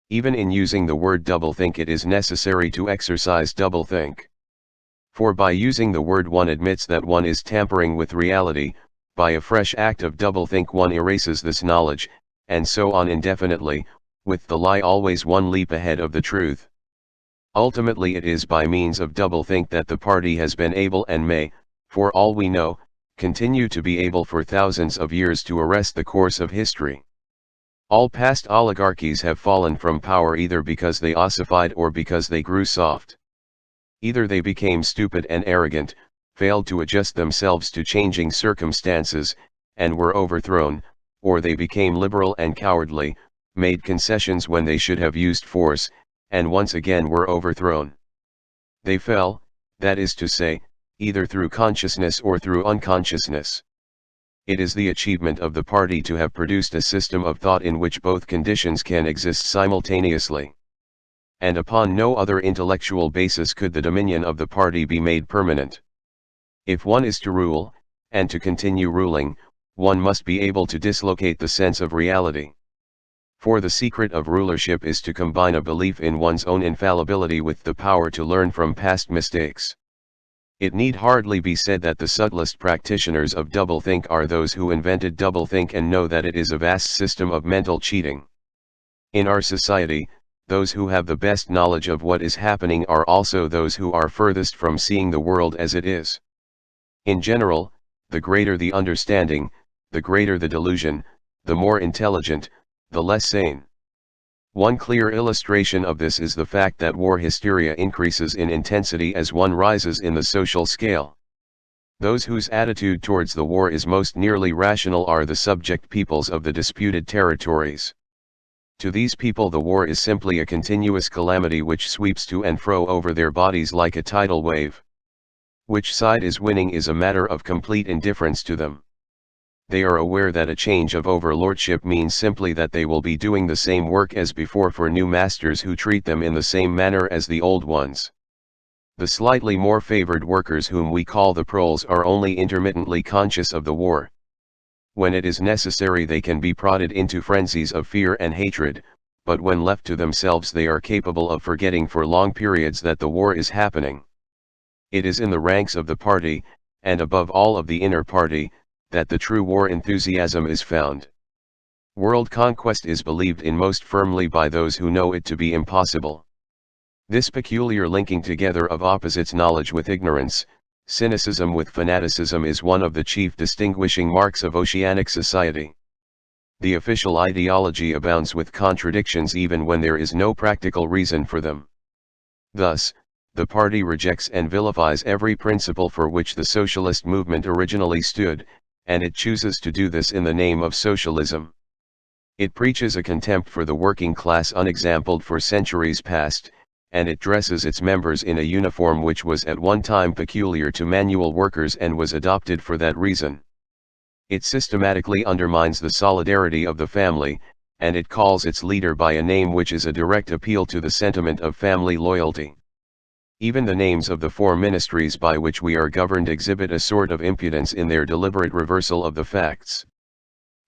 Even in using the word doublethink, it is necessary to exercise doublethink. For by using the word one admits that one is tampering with reality, by a fresh act of doublethink one erases this knowledge, and so on indefinitely, with the lie always one leap ahead of the truth. Ultimately it is by means of doublethink that the party has been able and may, for all we know, continue to be able for thousands of years to arrest the course of history. All past oligarchies have fallen from power either because they ossified or because they grew soft. Either they became stupid and arrogant, failed to adjust themselves to changing circumstances, and were overthrown, or they became liberal and cowardly, made concessions when they should have used force, and once again were overthrown. They fell, that is to say, either through consciousness or through unconsciousness. It is the achievement of the party to have produced a system of thought in which both conditions can exist simultaneously. And upon no other intellectual basis could the dominion of the party be made permanent. If one is to rule, and to continue ruling, one must be able to dislocate the sense of reality. For the secret of rulership is to combine a belief in one's own infallibility with the power to learn from past mistakes. It need hardly be said that the subtlest practitioners of doublethink are those who invented doublethink and know that it is a vast system of mental cheating. In our society, those who have the best knowledge of what is happening are also those who are furthest from seeing the world as it is. In general, the greater the understanding, the greater the delusion, the more intelligent, the less sane. One clear illustration of this is the fact that war hysteria increases in intensity as one rises in the social scale. Those whose attitude towards the war is most nearly rational are the subject peoples of the disputed territories. To these people the war is simply a continuous calamity which sweeps to and fro over their bodies like a tidal wave. Which side is winning is a matter of complete indifference to them. They are aware that a change of overlordship means simply that they will be doing the same work as before for new masters who treat them in the same manner as the old ones. The slightly more favored workers, whom we call the proles, are only intermittently conscious of the war. When it is necessary they can be prodded into frenzies of fear and hatred, but when left to themselves they are capable of forgetting for long periods that the war is happening. It is in the ranks of the party, and above all of the inner party, that the true war enthusiasm is found. World conquest is believed in most firmly by those who know it to be impossible. This peculiar linking together of opposites, knowledge with ignorance, cynicism with fanaticism, is one of the chief distinguishing marks of Oceanic society. The official ideology abounds with contradictions even when there is no practical reason for them. Thus, the party rejects and vilifies every principle for which the socialist movement originally stood, and it chooses to do this in the name of socialism. It preaches a contempt for the working class unexampled for centuries past, and it dresses its members in a uniform which was at one time peculiar to manual workers and was adopted for that reason. It systematically undermines the solidarity of the family, and it calls its leader by a name which is a direct appeal to the sentiment of family loyalty. Even the names of the four ministries by which we are governed exhibit a sort of impudence in their deliberate reversal of the facts.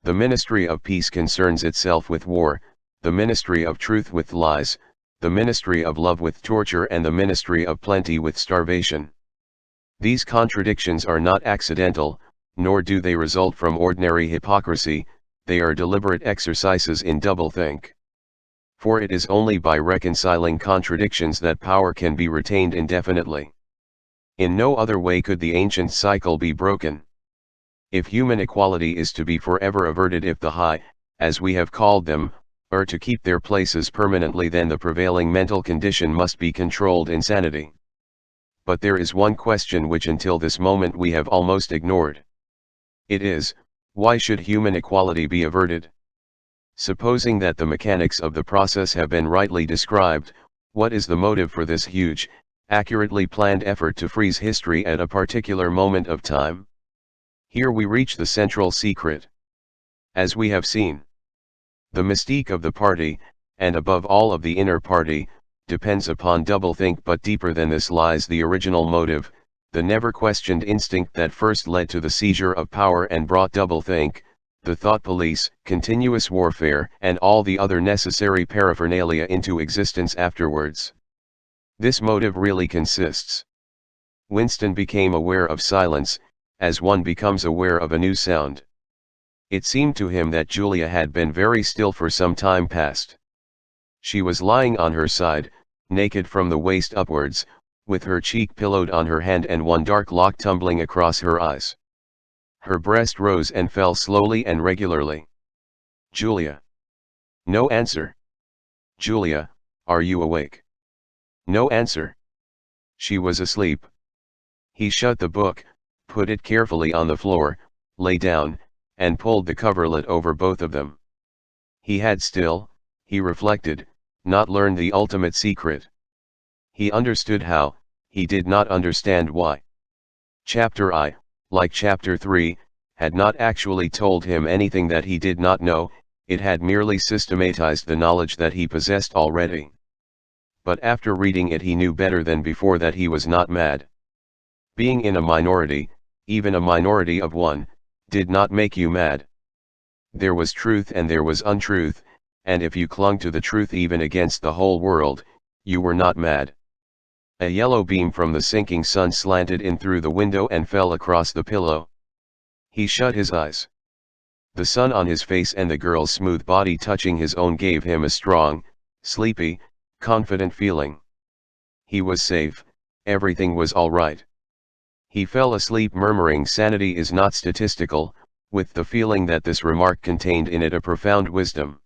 The Ministry of Peace concerns itself with war, the Ministry of Truth with lies, the Ministry of Love with torture, and the Ministry of Plenty with starvation. These contradictions are not accidental, nor do they result from ordinary hypocrisy, they are deliberate exercises in doublethink. For it is only by reconciling contradictions that power can be retained indefinitely. In no other way could the ancient cycle be broken. If human equality is to be forever averted, if the high, as we have called them, are to keep their places permanently, then the prevailing mental condition must be controlled insanity. but there is one question which until this moment we have almost ignored. It is, why should human equality be averted? Supposing that the mechanics of the process have been rightly described, what is the motive for this huge, accurately planned effort to freeze history at a particular moment of time? Here we reach the central secret. As we have seen, the mystique of the party, and above all of the inner party, depends upon doublethink, but deeper than this lies the original motive, the never questioned instinct that first led to the seizure of power and brought doublethink, the thought police, continuous warfare, and all the other necessary paraphernalia into existence afterwards. This motive really consists. Winston became aware of silence, as one becomes aware of a new sound. It seemed to him that Julia had been very still for some time past. She was lying on her side, naked from the waist upwards, with her cheek pillowed on her hand and one dark lock tumbling across her eyes. Her breast rose and fell slowly and regularly. Julia. No answer. Julia, are you awake? No answer. She was asleep. He shut the book, put it carefully on the floor, lay down, and pulled the coverlet over both of them. He had still, he reflected, not learned the ultimate secret. He understood how, he did not understand why. Chapter I, like Chapter 3, had not actually told him anything that he did not know, it had merely systematized the knowledge that he possessed already. But after reading it he knew better than before that he was not mad. Being in a minority, even a minority of one, did not make you mad. There was truth and there was untruth, and if you clung to the truth even against the whole world, you were not mad. A yellow beam from the sinking sun slanted in through the window and fell across the pillow. He shut his eyes. The sun on his face and the girl's smooth body touching his own gave him a strong, sleepy, confident feeling. He was safe, everything was all right. He fell asleep murmuring sanity is not statistical, with the feeling that this remark contained in it a profound wisdom.